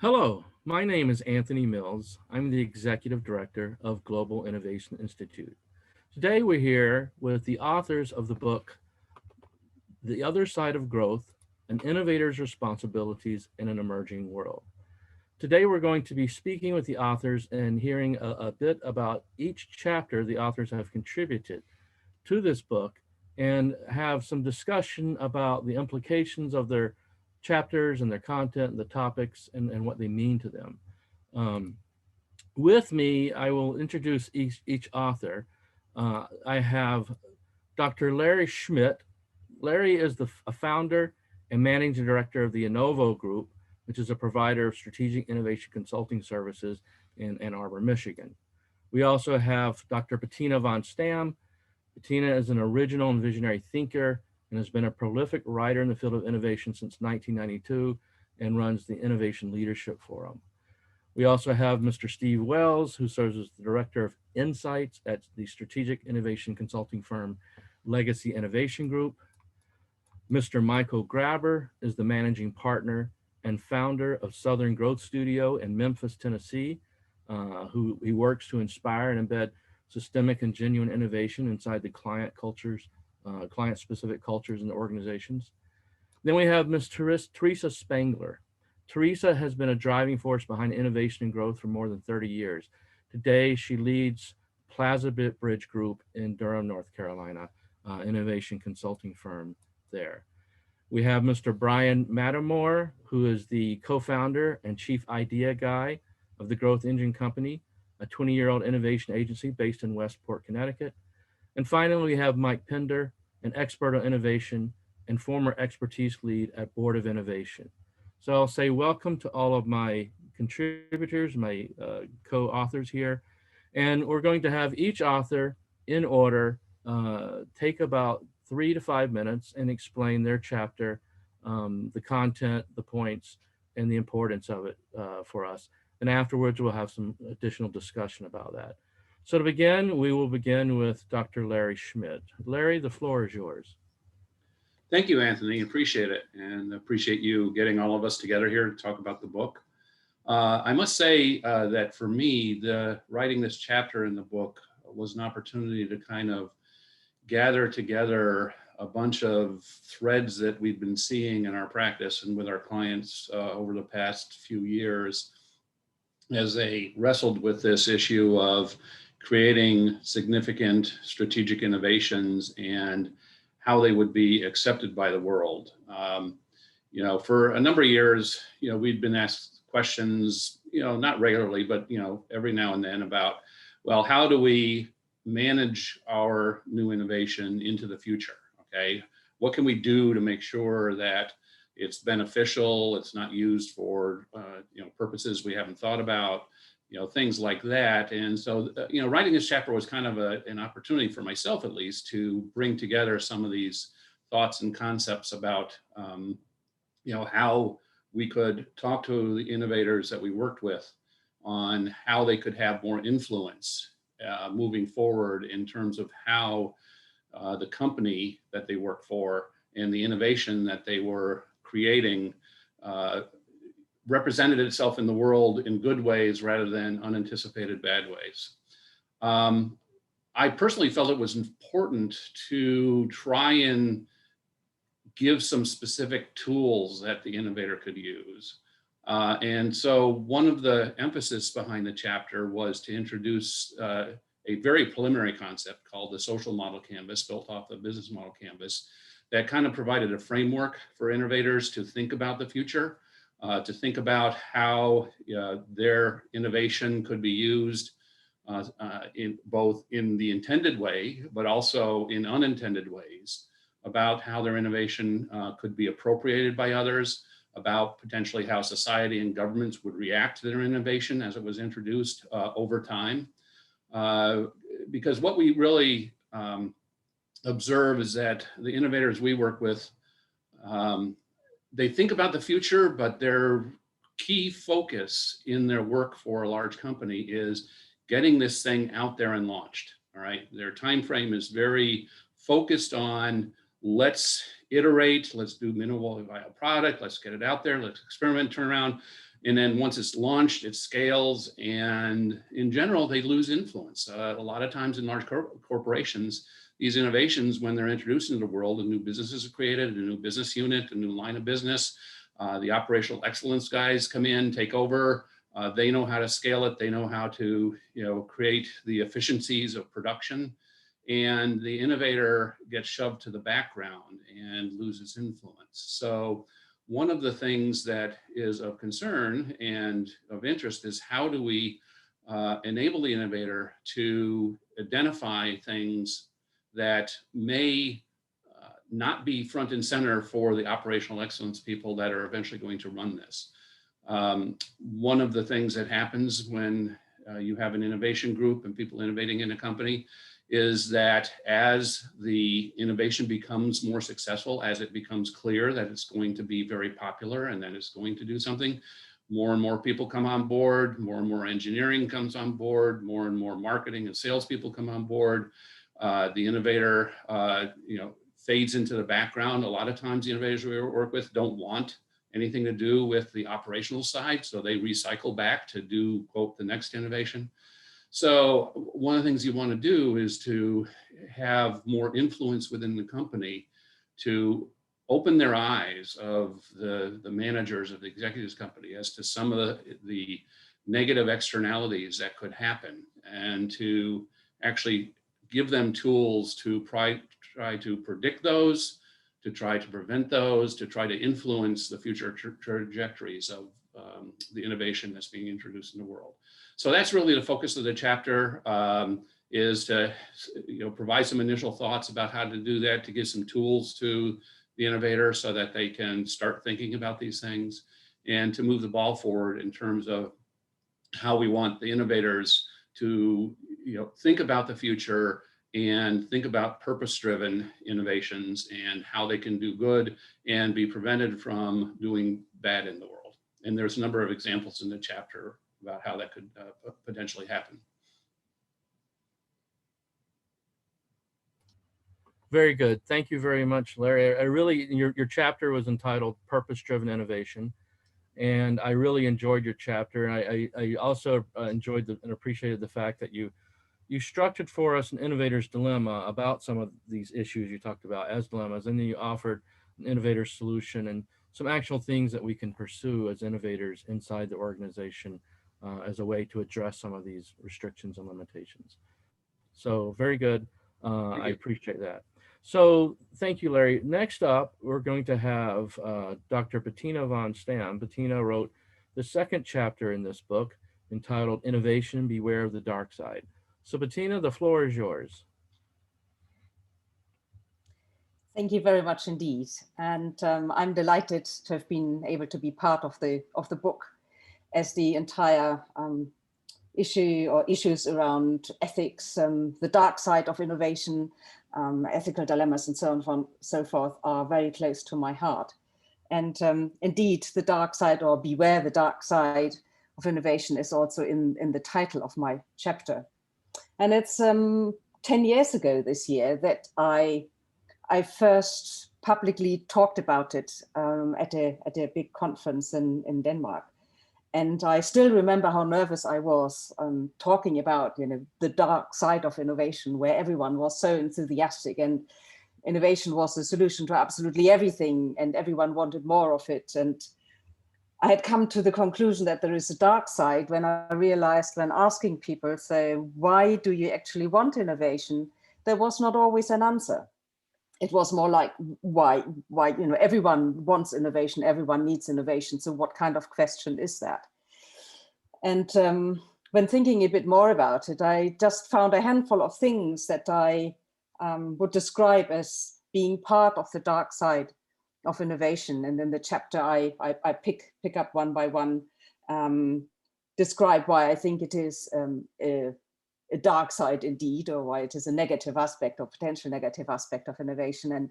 Hello, my name is Anthony Mills. I'm the Executive Director of Global Innovation Institute. Today we're here with the authors of the book, The Other Side of Growth, An Innovator's Responsibilities in an Emerging World. Today we're going to be speaking with the authors and hearing a bit about each chapter the authors have contributed to this book and have some discussion about the implications of their chapters and their content and the topics and what they mean to them. Um, with me, I will introduce each author. I have Dr. Larry Schmidt. Larry is a founder and managing director of the Innovo Group, which is a provider of strategic innovation consulting services in Ann Arbor, Michigan. We also have Dr. Bettina von Stam. Bettina is an original and visionary thinker and has been a prolific writer in the field of innovation since 1992 and runs the Innovation Leadership Forum. We also have Mr. Steve Wells, who serves as the Director of Insights at the strategic innovation consulting firm Legacy Innovation Group. Mr. Michael Grabber is the managing partner and founder of Southern Growth Studio in Memphis, Tennessee, who he works to inspire and embed systemic and genuine innovation inside the client-specific cultures and organizations. Then we have Ms. Teresa Spangler. Teresa has been a driving force behind innovation and growth for more than 30 years. Today, she leads Plaza Bridge Group in Durham, North Carolina, innovation consulting firm there. We have Mr. Brian Matamore, who is the co-founder and chief idea guy of the Growth Engine Company, a 20-year-old innovation agency based in Westport, Connecticut. And finally, we have Mike Pender, an expert on innovation and former expertise lead at Board of Innovation. So I'll say welcome to all of my contributors, my co-authors here. And we're going to have each author in order take about 3 to 5 minutes and explain their chapter, the content, the points, and the importance of it for us. And afterwards, we'll have some additional discussion about that. So to begin, we will begin with Dr. Larry Schmidt. Larry, the floor is yours. Thank you, Anthony. Appreciate it, and appreciate you getting all of us together here to talk about the book. I must say that for me, writing this chapter in the book was an opportunity to kind of gather together a bunch of threads that we've been seeing in our practice and with our clients over the past few years as they wrestled with this issue of creating significant strategic innovations and how they would be accepted by the world. For a number of years, we'd been asked questions, not regularly, but, every now and then about, well, how do we manage our new innovation into the future? Okay, what can we do to make sure that it's beneficial, it's not used for, purposes we haven't thought about, things like that. And so, writing this chapter was kind of an opportunity for myself, at least, to bring together some of these thoughts and concepts about, how we could talk to the innovators that we worked with on how they could have more influence moving forward in terms of how the company that they work for and the innovation that they were creating represented itself in the world in good ways rather than unanticipated bad ways. I personally felt it was important to try and give some specific tools that the innovator could use. And so one of the emphasis behind the chapter was to introduce a very preliminary concept called the social model canvas, built off the business model canvas, that kind of provided a framework for innovators to think about the future, to think about how their innovation could be used in both in the intended way, but also in unintended ways, about how their innovation could be appropriated by others, about potentially how society and governments would react to their innovation as it was introduced over time. Because what we really observe is that the innovators we work with, they think about the future, but their key focus in their work for a large company is getting this thing out there and launched. All right, their time frame is very focused on let's iterate, let's do minimal viable product, let's get it out there, let's experiment, turn around, And then once it's launched, it scales, and in general, they lose influence. A lot of times in large corporations, these innovations, when they're introduced into the world, a new business is created, a new business unit, a new line of business. The operational excellence guys come in, take over. They know how to scale it. They know how to, create the efficiencies of production. And the innovator gets shoved to the background and loses influence. So one of the things that is of concern and of interest is how do we enable the innovator to identify things that may not be front and center for the operational excellence people that are eventually going to run this. One of the things that happens when you have an innovation group and people innovating in a company is that as the innovation becomes more successful, as it becomes clear that it's going to be very popular and that it's going to do something, more and more people come on board, more and more engineering comes on board, more and more marketing and salespeople come on board. The innovator, fades into the background. A lot of times the innovators we work with don't want anything to do with the operational side, so they recycle back to do, quote, the next innovation. So one of the things you want to do is to have more influence within the company to open their eyes of the managers of the executives company as to some of the negative externalities that could happen, and to actually give them tools to try to predict those, to try to prevent those, to try to influence the future trajectories of the innovation that's being introduced in the world. So that's really the focus of the chapter, is to provide some initial thoughts about how to do that, to give some tools to the innovator so that they can start thinking about these things, and to move the ball forward in terms of how we want the innovators to think about the future and think about purpose-driven innovations and how they can do good and be prevented from doing bad in the world. And there's a number of examples in the chapter about how that could potentially happen. Very good. Thank you very much, Larry. I really, your chapter was entitled Purpose-Driven Innovation, and I really enjoyed your chapter. And I also enjoyed and appreciated the fact that you structured for us an innovator's dilemma about some of these issues you talked about as dilemmas, and then you offered an innovator's solution and some actual things that we can pursue as innovators inside the organization as a way to address some of these restrictions and limitations. So very good. I appreciate that. So thank you, Larry. Next up, we're going to have Dr. Bettina von Stam. Bettina wrote the second chapter in this book entitled Innovation, Beware of the Dark Side. So Bettina, the floor is yours. Thank you very much indeed. And I'm delighted to have been able to be part of the book, as the entire issue or issues around ethics, the dark side of innovation, ethical dilemmas and so on so forth are very close to my heart. And indeed, the dark side, or beware the dark side of innovation, is also in the title of my chapter. And it's 10 years ago this year that I first publicly talked about it at a big conference in Denmark. And I still remember how nervous I was talking about the dark side of innovation, where everyone was so enthusiastic and innovation was the solution to absolutely everything and everyone wanted more of it. And I had come to the conclusion that there is a dark side when I realized, when asking people, say, why do you actually want innovation? There was not always an answer. It was more like, why, everyone wants innovation, everyone needs innovation. So what kind of question is that? And when thinking a bit more about it, I just found a handful of things that I would describe as being part of the dark side of innovation. And in the chapter, I pick up one by one, describe why I think it is a dark side indeed, or why it is a negative aspect or potential negative aspect of innovation,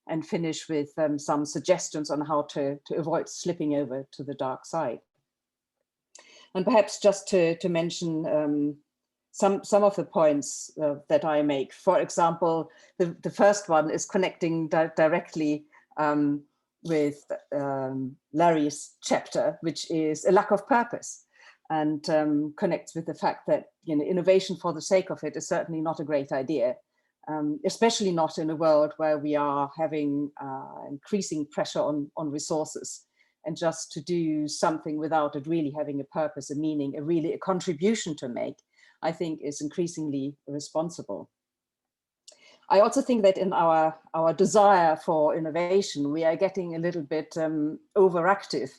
and finish with some suggestions on how to avoid slipping over to the dark side. And perhaps just to mention some of the points that I make. For example, the first one is connecting directly with Larry's chapter, which is a lack of purpose, and connects with the fact that innovation for the sake of it is certainly not a great idea, especially not in a world where we are having increasing pressure on resources. And just to do something without it really having a purpose, a meaning, a contribution to make, I think is increasingly irresponsible. I also think that in our desire for innovation, we are getting a little bit overactive.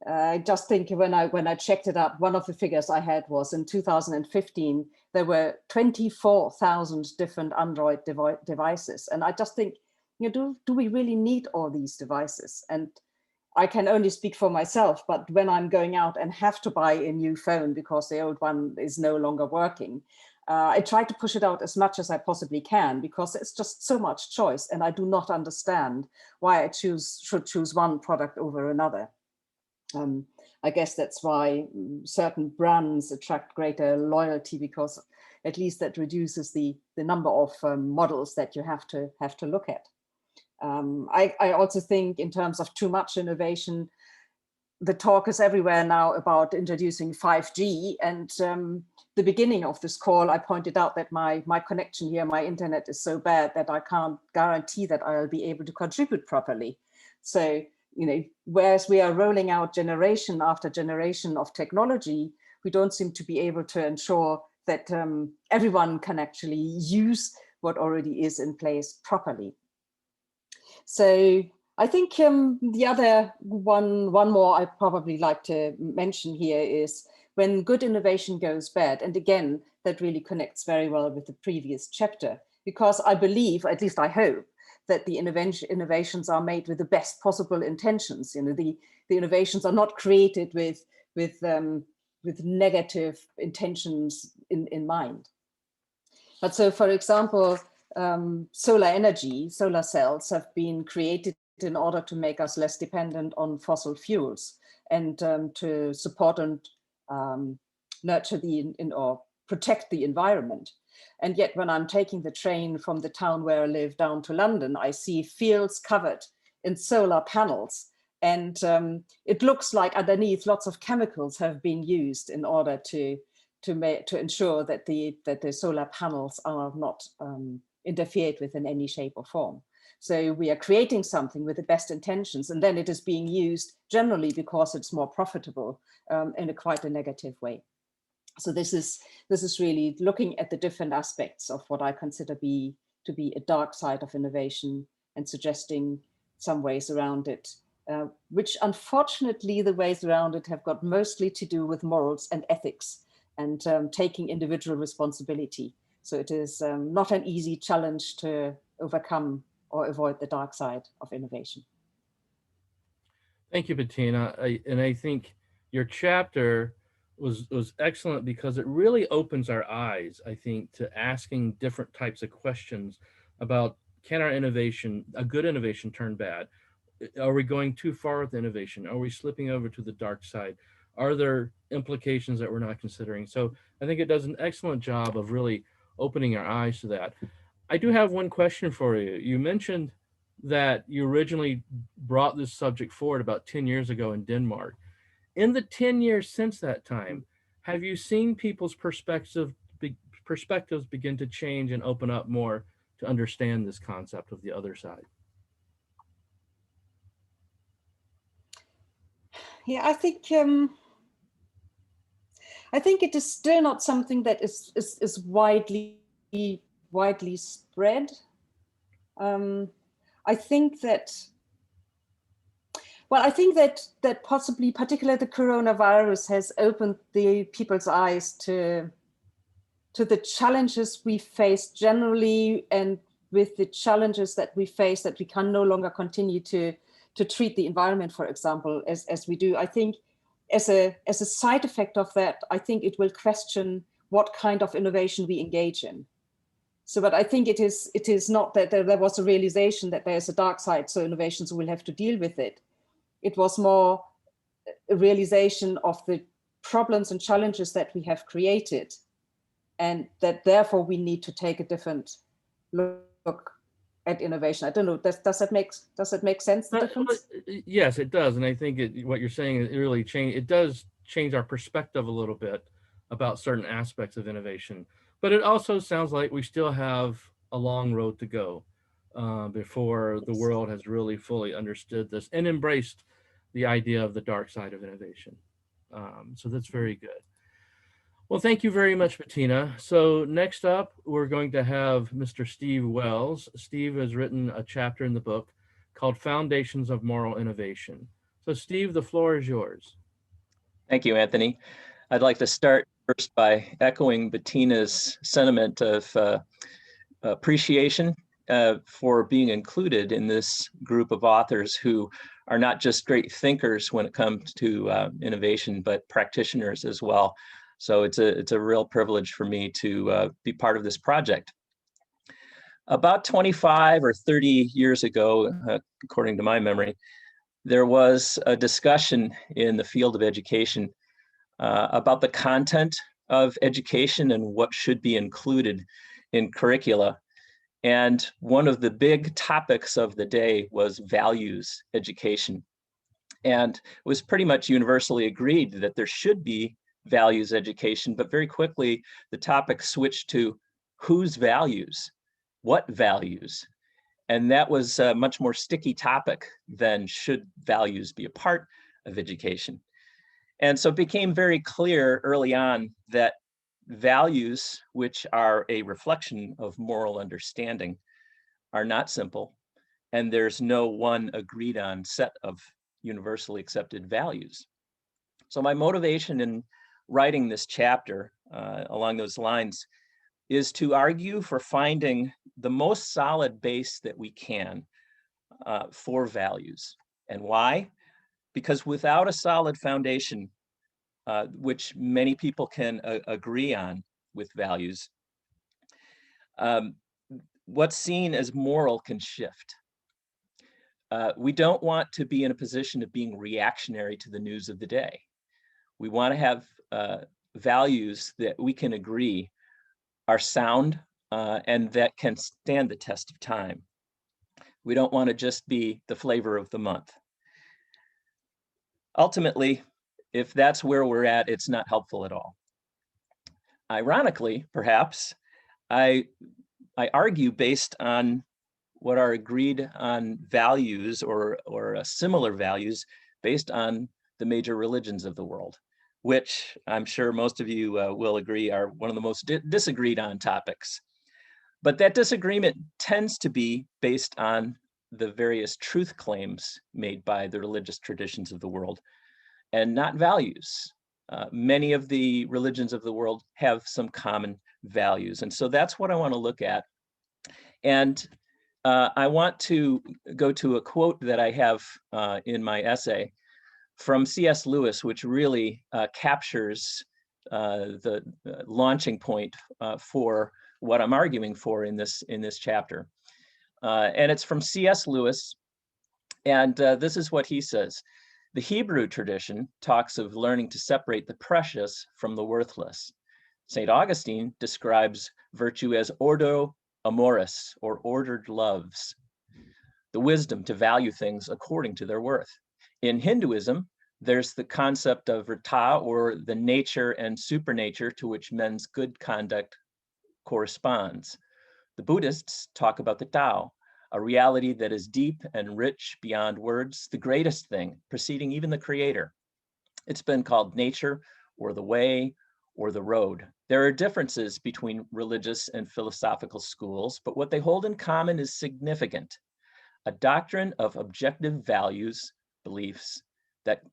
I just think when I checked it out, one of the figures I had was in 2015, there were 24,000 different Android devices. And I just think, do we really need all these devices? And I can only speak for myself, but when I'm going out and have to buy a new phone because the old one is no longer working, I try to push it out as much as I possibly can, because it's just so much choice, and I do not understand why I should choose one product over another. I guess that's why certain brands attract greater loyalty, because at least that reduces the number of models that you have to look at. I also think in terms of too much innovation, the talk is everywhere now about introducing 5G. And the beginning of this call, I pointed out that my connection here, my internet is so bad that I can't guarantee that I'll be able to contribute properly. So, whereas we are rolling out generation after generation of technology, we don't seem to be able to ensure that everyone can actually use what already is in place properly. So I think the other one more I probably like to mention here is when good innovation goes bad. And again, that really connects very well with the previous chapter, because I believe, at least I hope, that the innovations are made with the best possible intentions. The innovations are not created with negative intentions in mind. But so, for example, solar energy, solar cells have been created in order to make us less dependent on fossil fuels, and to support and nurture or protect the environment. And yet when I'm taking the train from the town where I live down to London, I see fields covered in solar panels. And it looks like underneath lots of chemicals have been used in order to ensure that the solar panels are not interfered with in any shape or form. So we are creating something with the best intentions, and then it is being used generally because it's more profitable in quite a negative way. So this is really looking at the different aspects of what I consider to be a dark side of innovation, and suggesting some ways around it, which unfortunately the ways around it have got mostly to do with morals and ethics, and taking individual responsibility. So it is not an easy challenge to overcome or avoid the dark side of innovation. Thank you, Bettina. I think your chapter was excellent, because it really opens our eyes, I think, to asking different types of questions about, can our innovation, a good innovation, turn bad? Are we going too far with innovation? Are we slipping over to the dark side? Are there implications that we're not considering? So I think it does an excellent job of really opening our eyes to that. I do have one question for you. You mentioned that you originally brought this subject forward about 10 years ago in Denmark. In the 10 years since that time, have you seen people's perspectives begin to change and open up more to understand this concept of the other side? Yeah, I think it is still not something that is widely spread. I think that possibly, particularly the coronavirus, has opened the people's eyes to the challenges we face generally, and with the challenges that we face, that we can no longer continue to treat the environment, for example, as we do. I think as a side effect of that, I think it will question what kind of innovation we engage in. So, but I think it is not that there was a realization that there's a dark side, so innovations will have to deal with it. It was more a realization of the problems and challenges that we have created, and that therefore we need to take a different look at innovation. I don't know, does that make sense, the difference? Yes, it does. And I think what you're saying, it does change our perspective a little bit about certain aspects of innovation. But it also sounds like we still have a long road to go before the world has really fully understood this and embraced the idea of the dark side of innovation. So that's very good. Well, thank you very much, Bettina. So next up, we're going to have Mr. Steve Wells. Steve has written a chapter in the book called Foundations of Moral Innovation. So Steve, the floor is yours. Thank you, Anthony. I'd like to start first by echoing Bettina's sentiment of appreciation for being included in this group of authors who are not just great thinkers when it comes to innovation, but practitioners as well. So it's a real privilege for me to be part of this project. About 25 or 30 years ago, according to my memory, there was a discussion in the field of education about the content of education and what should be included in curricula. And one of the big topics of the day was values education. And it was pretty much universally agreed that there should be values education, but very quickly the topic switched to whose values, what values? And that was a much more sticky topic than should values be a part of education. And so it became very clear early on that values, which are a reflection of moral understanding, are not simple, and there's no one agreed on set of universally accepted values. So my motivation in writing this chapter along those lines is to argue for finding the most solid base that we can for values. And why? Because without a solid foundation, which many people can agree on with values, what's seen as moral can shift. We don't want to be in a position of being reactionary to the news of the day. We want to have values that we can agree are sound and that can stand the test of time. We don't want to just be the flavor of the month. Ultimately, if that's where we're at, it's not helpful at all. Ironically, perhaps, I argue based on what are agreed on values or similar values based on the major religions of the world, which I'm sure most of you will agree are one of the most disagreed on topics. But that disagreement tends to be based on the various truth claims made by the religious traditions of the world and not values. Many of the religions of the world have some common values. And so that's what I want to look at. And I want to go to a quote that I have in my essay from C.S. Lewis, which really captures the launching point for what I'm arguing for in this chapter. And it's from C.S. Lewis, and this is what he says. The Hebrew tradition talks of learning to separate the precious from the worthless. St. Augustine describes virtue as ordo amoris, or ordered loves, the wisdom to value things according to their worth. In Hinduism, there's the concept of vrta, or the nature and supernature to which men's good conduct corresponds. The Buddhists talk about the Tao, a reality that is deep and rich beyond words, the greatest thing, preceding even the creator. It's been called nature, or the way, or the road. There are differences between religious and philosophical schools, but what they hold in common is significant. A doctrine of objective values, beliefs, that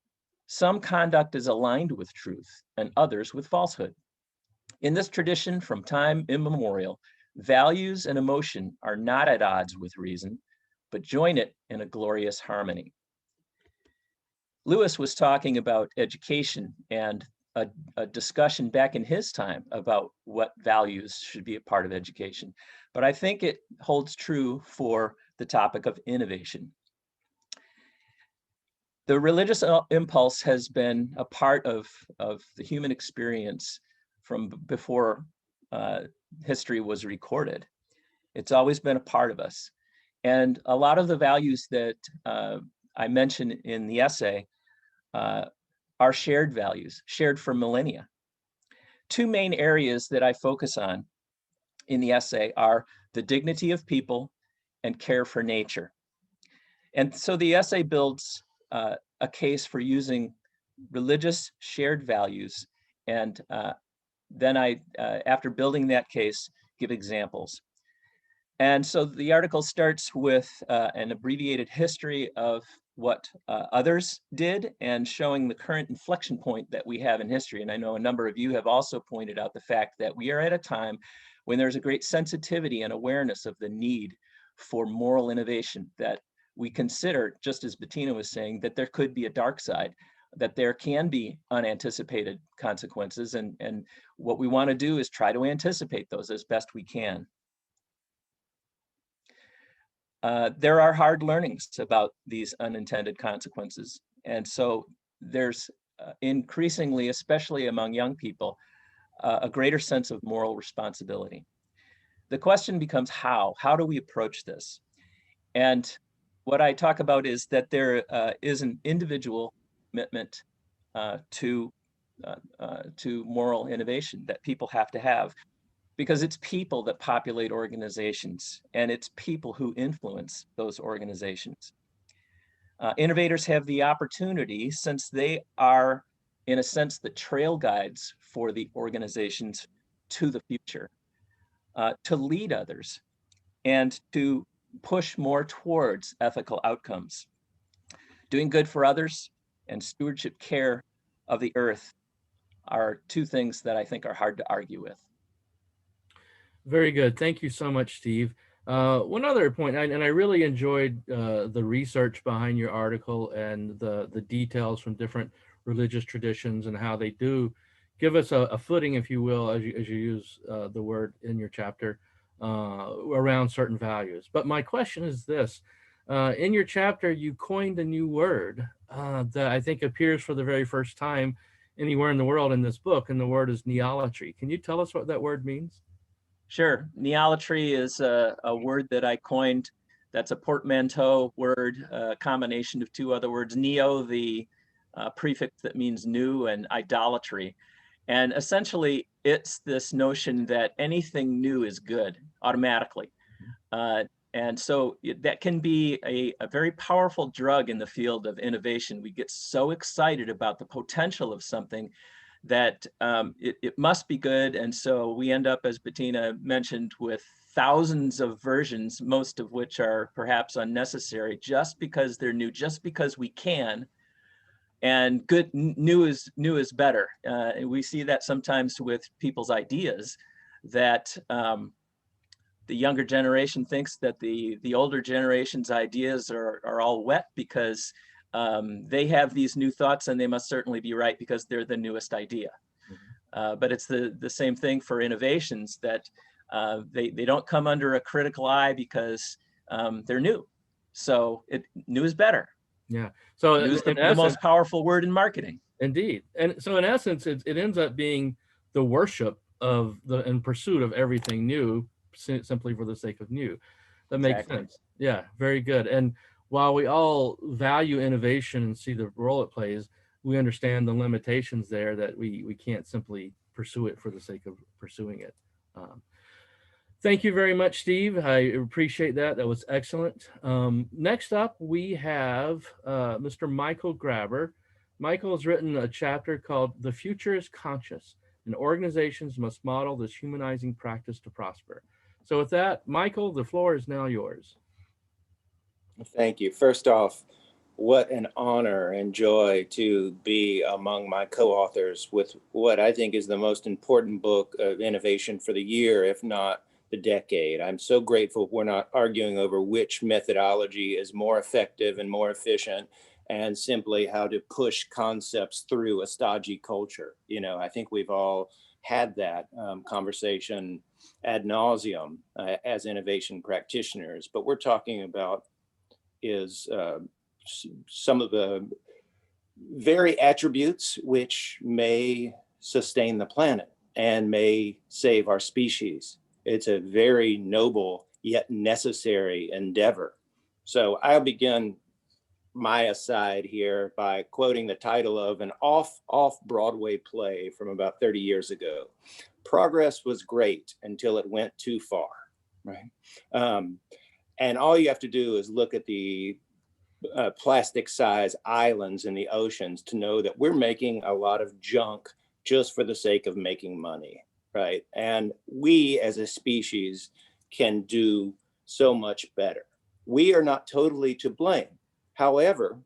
some conduct is aligned with truth and others with falsehood. In this tradition, from time immemorial, values and emotion are not at odds with reason, but join it in a glorious harmony. Lewis was talking about education and a discussion back in his time about what values should be a part of education. But I think it holds true for the topic of innovation. The religious impulse has been a part of the human experience from before history was recorded. It's always been a part of us. And a lot of the values that I mentioned in the essay are shared values, shared for millennia. Two main areas that I focus on in the essay are the dignity of people and care for nature. And so the essay builds a case for using religious shared values. And then I, after building that case, give examples. And so the article starts with an abbreviated history of what others did and showing the current inflection point that we have in history. And I know a number of you have also pointed out the fact that we are at a time when there's a great sensitivity and awareness of the need for moral innovation, that we consider, just as Bettina was saying, that there could be a dark side, that there can be unanticipated consequences. And what we want to do is try to anticipate those as best we can. There are hard learnings about these unintended consequences. And so there's increasingly, especially among young people, a greater sense of moral responsibility. The question becomes how? How do we approach this? And what I talk about is that there is an individual commitment to moral innovation that people have to have, because it's people that populate organizations, and it's people who influence those organizations. Innovators have the opportunity, since they are, in a sense, the trail guides for the organizations to the future, to lead others and to push more towards ethical outcomes. Doing good for others and stewardship care of the earth are two things that I think are hard to argue with. Very good. Thank you so much, Steve. One other point, and I really enjoyed the research behind your article and the details from different religious traditions and how they do give us a footing, if you will, as you use the word in your chapter, around certain values. But my question is this. In your chapter, you coined a new word that I think appears for the very first time anywhere in the world in this book, and the word is neolatry. Can you tell us what that word means? Sure. Neolatry is a word that I coined. That's a portmanteau word, a combination of two other words. Neo, the prefix that means new, and idolatry. And essentially, it's this notion that anything new is good automatically. And so that can be a very powerful drug in the field of innovation. We get so excited about the potential of something that it must be good. And so we end up, as Bettina mentioned, with thousands of versions, most of which are perhaps unnecessary, just because they're new, just because we can. And good, new is better. We see that sometimes with people's ideas, that the younger generation thinks that the older generation's ideas are all wet because they have these new thoughts, and they must certainly be right because they're the newest idea. But it's the same thing for innovations, that they don't come under a critical eye because they're new. So new is better. Yeah. So new is the most powerful word in marketing. Indeed. And so in essence, it ends up being the worship of and pursuit of everything new, simply for the sake of new. That makes sense. Yeah, very good. And while we all value innovation and see the role it plays, we understand the limitations there, that we can't simply pursue it for the sake of pursuing it. Thank you very much, Steve. I appreciate that. That was excellent. Next up, we have Mr. Michael Graber. Michael has written a chapter called "The Future is Conscious, and Organizations Must Model This Humanizing Practice to Prosper." So with that, Michael, the floor is now yours. Thank you. First off, what an honor and joy to be among my co-authors with what I think is the most important book of innovation for the year, if not the decade. I'm so grateful we're not arguing over which methodology is more effective and more efficient, and simply how to push concepts through a stodgy culture. You know, I think we've all had that conversation ad nauseum as innovation practitioners. But we're talking about is some of the very attributes which may sustain the planet and may save our species. It's a very noble yet necessary endeavor. So I'll begin my aside here by quoting the title of an off-Broadway play from about 30 years ago. Progress was great until it went too far, right? And all you have to do is look at the plastic size islands in the oceans to know that we're making a lot of junk just for the sake of making money, right? And we as a species can do so much better. We are not totally to blame. However,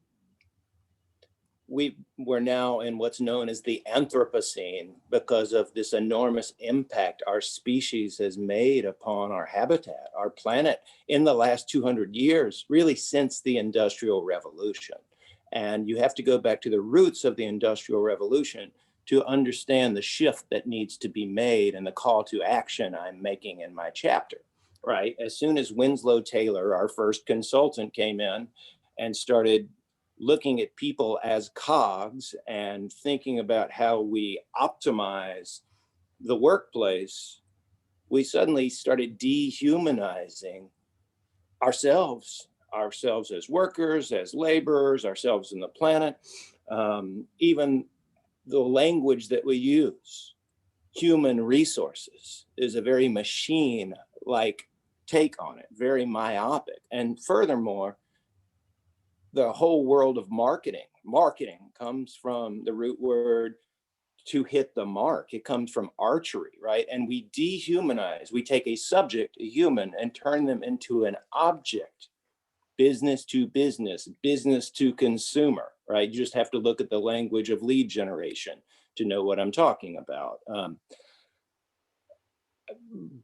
we're now in what's known as the Anthropocene because of this enormous impact our species has made upon our habitat, our planet, in the last 200 years, really since the Industrial Revolution. And you have to go back to the roots of the Industrial Revolution to understand the shift that needs to be made and the call to action I'm making in my chapter, right? As soon as Winslow Taylor, our first consultant, came in and started looking at people as cogs and thinking about how we optimize the workplace, we suddenly started dehumanizing ourselves as workers, as laborers, ourselves in the planet, even the language that we use. Human resources is a very machine-like take on it, very myopic. And furthermore, the whole world of marketing comes from the root word to hit the mark. It comes from archery, right? And we dehumanize. We take a subject, a human, and turn them into an object. Business to business, business to consumer, right? You just have to look at the language of lead generation to know what I'm talking about.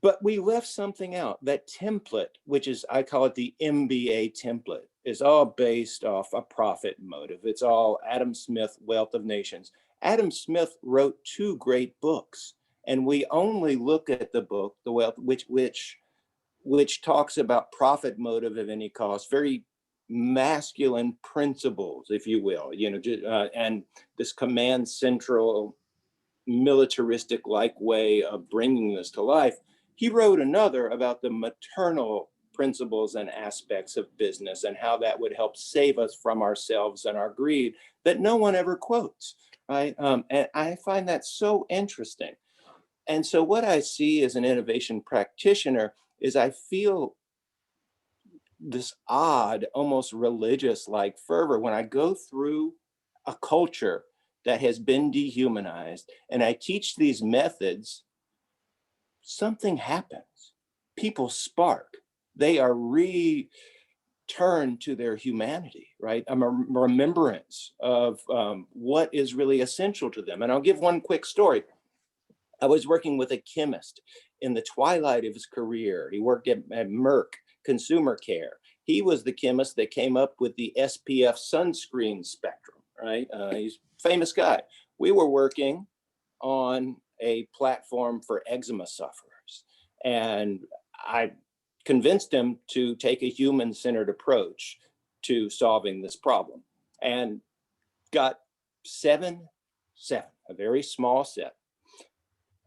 But we left something out. That template, which is, I call it the MBA template, is all based off a profit motive. It's all Adam Smith, Wealth of Nations. Adam Smith wrote 2 great books, and we only look at the book, The Wealth, which talks about profit motive at any cost, very masculine principles, if you will, and this command central militaristic like way of bringing this to life. He wrote another about the maternal principles and aspects of business and how that would help save us from ourselves and our greed that no one ever quotes, right? And I find that so interesting. And so what I see as an innovation practitioner is I feel this odd, almost religious-like fervor when I go through a culture that has been dehumanized and I teach these methods, something happens. People spark. They are returned to their humanity, right? A remembrance of what is really essential to them. And I'll give one quick story. I was working with a chemist in the twilight of his career. He worked at Merck Consumer Care. He was the chemist that came up with the SPF sunscreen spectrum, right? He's a famous guy. We were working on a platform for eczema sufferers. And I convinced him to take a human-centered approach to solving this problem and got seven, a very small set,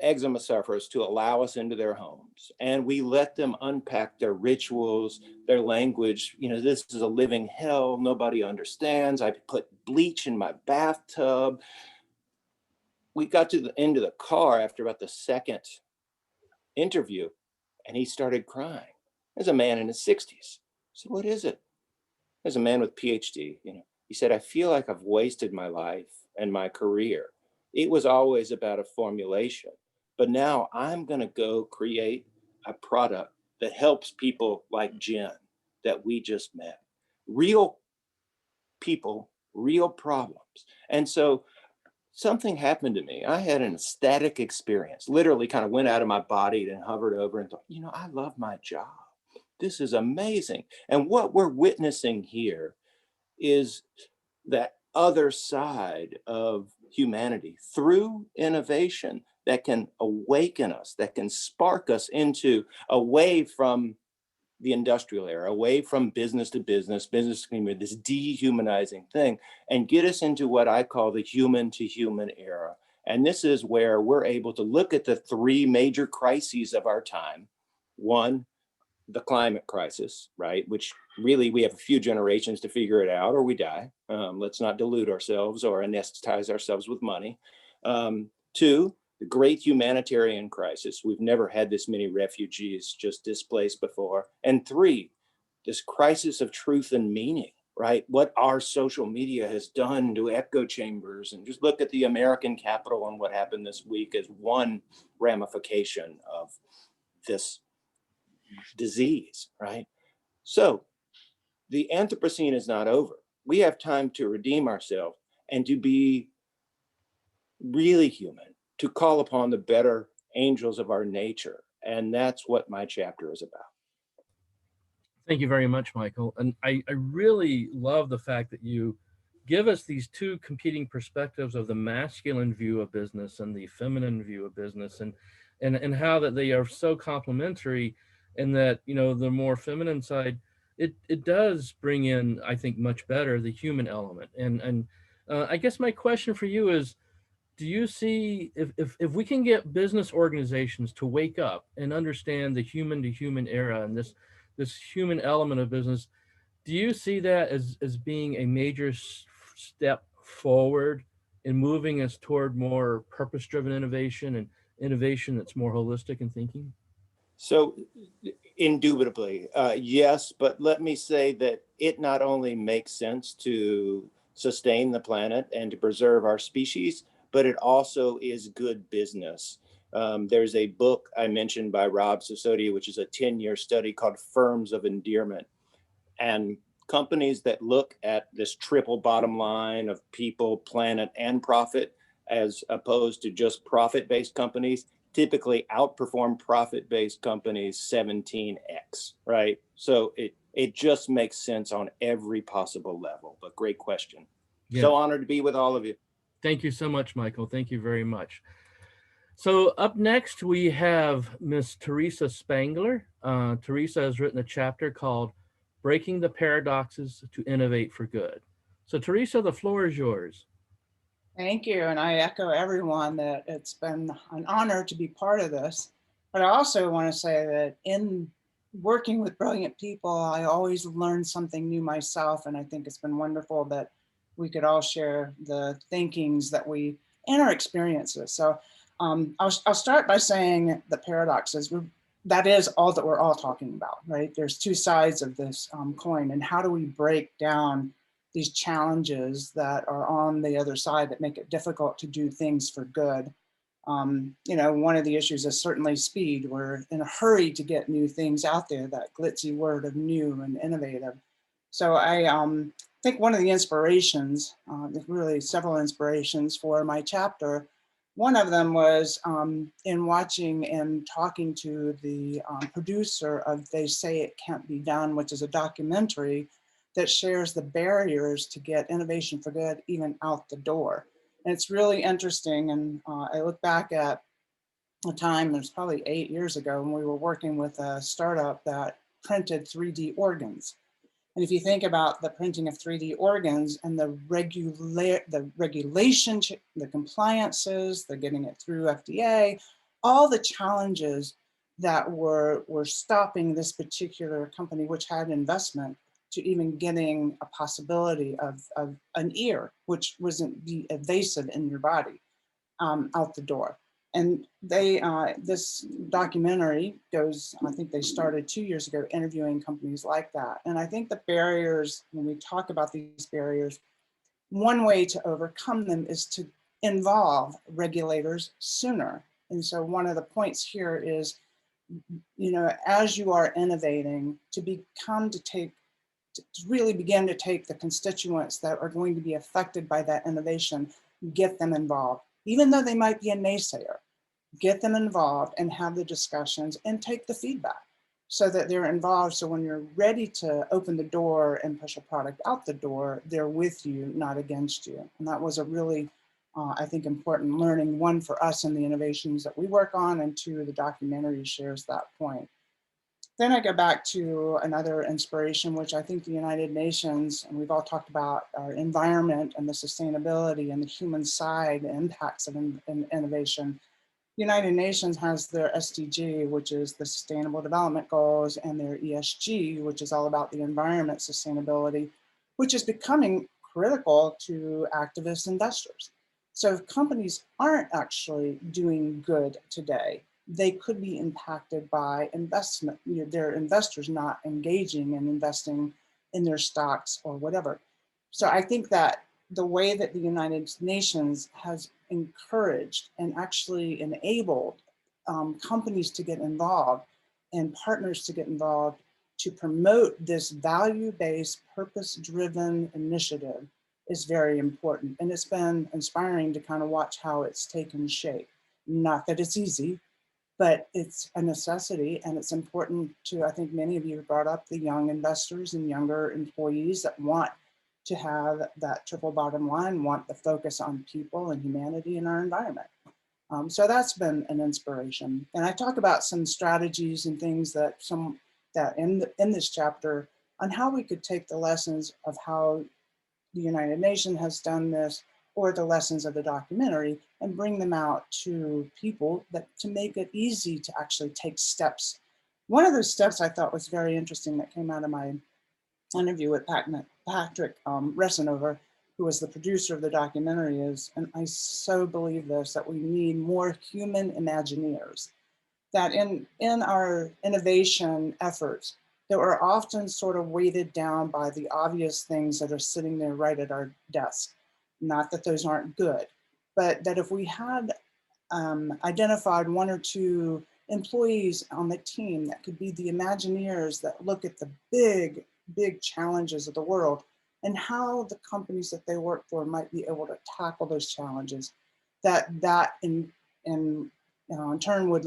eczema sufferers to allow us into their homes. And we let them unpack their rituals, their language. This is a living hell. Nobody understands. I put bleach in my bathtub. We got to the end of the car after about the second interview, and he started crying. There's a man in his 60s. I said, what is it? There's a man with PhD. He said, I feel like I've wasted my life and my career. It was always about a formulation, but now I'm going to go create a product that helps people like Jen that we just met. Real people, real problems. And so something happened to me. I had an ecstatic experience, literally kind of went out of my body and hovered over and thought, I love my job. This is amazing. And what we're witnessing here is that other side of humanity through innovation that can awaken us, that can spark us into away from the industrial era, away from business to business, business to community, this dehumanizing thing, and get us into what I call the human to human era. And this is where we're able to look at the 3 major crises of our time. One, the climate crisis, right? Which really we have a few generations to figure it out or we die. Let's not delude ourselves or anesthetize ourselves with money. 2, the great humanitarian crisis. We've never had this many refugees just displaced before. And 3, this crisis of truth and meaning, right? What our social media has done to echo chambers, and just look at the American Capitol and what happened this week as one ramification of this disease, right? So the Anthropocene is not over. We have time to redeem ourselves and to be really human, to call upon the better angels of our nature. And that's what my chapter is about. Thank you very much, Michael. And I really love the fact that you give us these two competing perspectives of the masculine view of business and the feminine view of business, and how that they are so complementary, and that, you know, the more feminine side, it does bring in, I think, much better the human element. And I guess my question for you is, do you see, if we can get business organizations to wake up and understand the human to human era and this human element of business, do you see that as being a major step forward in moving us toward more purpose-driven innovation and innovation that's more holistic in thinking? So indubitably, yes, but let me say that it not only makes sense to sustain the planet and to preserve our species, but it also is good business. There's a book I mentioned by Rob Sassotti, which is a 10-year study called Firms of Endearment. And companies that look at this triple bottom line of people, planet, and profit, as opposed to just profit-based companies, typically outperform profit-based companies 17x, right? So it just makes sense on every possible level, but great question. Yeah. So honored to be with all of you. Thank you so much, Michael. Thank you very much. So up next, we have Miss Teresa Spangler. Teresa has written a chapter called Breaking the Paradoxes to Innovate for Good. So Teresa, the floor is yours. Thank you. And I echo everyone that it's been an honor to be part of this. But I also want to say that in working with brilliant people, I always learn something new myself. And I think it's been wonderful that we could all share the thinkings that we and our experiences. So I'll start by saying the paradoxes. That is all that we're all talking about, right? There's two sides of this coin, and how do we break down these challenges that are on the other side that make it difficult to do things for good. You know, one of the issues is certainly speed. We're in a hurry to get new things out there, that glitzy word of new and innovative. So I think one of the inspirations, there's really several inspirations for my chapter. One of them was in watching and talking to the producer of They Say It Can't Be Done, which is a documentary that shares the barriers to get innovation for good even out the door. And it's really interesting. And I look back at a time, it was probably 8 years ago, when we were working with a startup that printed 3D organs. And if you think about the printing of 3D organs and the regulation, the compliances, the getting it through FDA, all the challenges that were stopping this particular company, which had investment, to even getting a possibility of an ear, which wasn't be evasive in your body, out the door. And they, this documentary goes, I think they started 2 years ago interviewing companies like that. And I think the barriers, when we talk about these barriers, one way to overcome them is to involve regulators sooner. And so one of the points here is, you know, as you are innovating, to really begin to take the constituents that are going to be affected by that innovation, get them involved. Even though they might be a naysayer, get them involved and have the discussions and take the feedback so that they're involved. So when you're ready to open the door and push a product out the door, they're with you, not against you. And that was a really, I think, important learning, one for us in the innovations that we work on, and two, the documentary shares that point. Then I go back to another inspiration, which I think the United Nations, and we've all talked about our environment and the sustainability and the human side, the impacts of innovation. United Nations has their SDG, which is the Sustainable Development Goals, and their ESG, which is all about the environment sustainability, which is becoming critical to activist investors. So if companies aren't actually doing good today, they could be impacted by investment, their investors not engaging and investing in their stocks or whatever. So I think that the way that the United Nations has encouraged and actually enabled companies to get involved and partners to get involved to promote this value-based, purpose-driven initiative is very important. And it's been inspiring to kind of watch how it's taken shape. Not that it's easy, but it's a necessity, and it's important to, I think many of you brought up the young investors and younger employees that want to have that triple bottom line, want the focus on people and humanity in our environment. So that's been an inspiration. And I talk about some strategies and things that in this chapter on how we could take the lessons of how the United Nations has done this, or the lessons of the documentary, and bring them out to people to make it easy to actually take steps. One of those steps I thought was very interesting that came out of my interview with Patrick Resinover, who was the producer of the documentary, is, and I so believe this, that we need more human Imagineers. That in our innovation efforts, that we're often sort of weighted down by the obvious things that are sitting there right at our desk. Not that those aren't good, but that if we had identified one or two employees on the team that could be the Imagineers that look at the big challenges of the world and how the companies that they work for might be able to tackle those challenges, that in turn would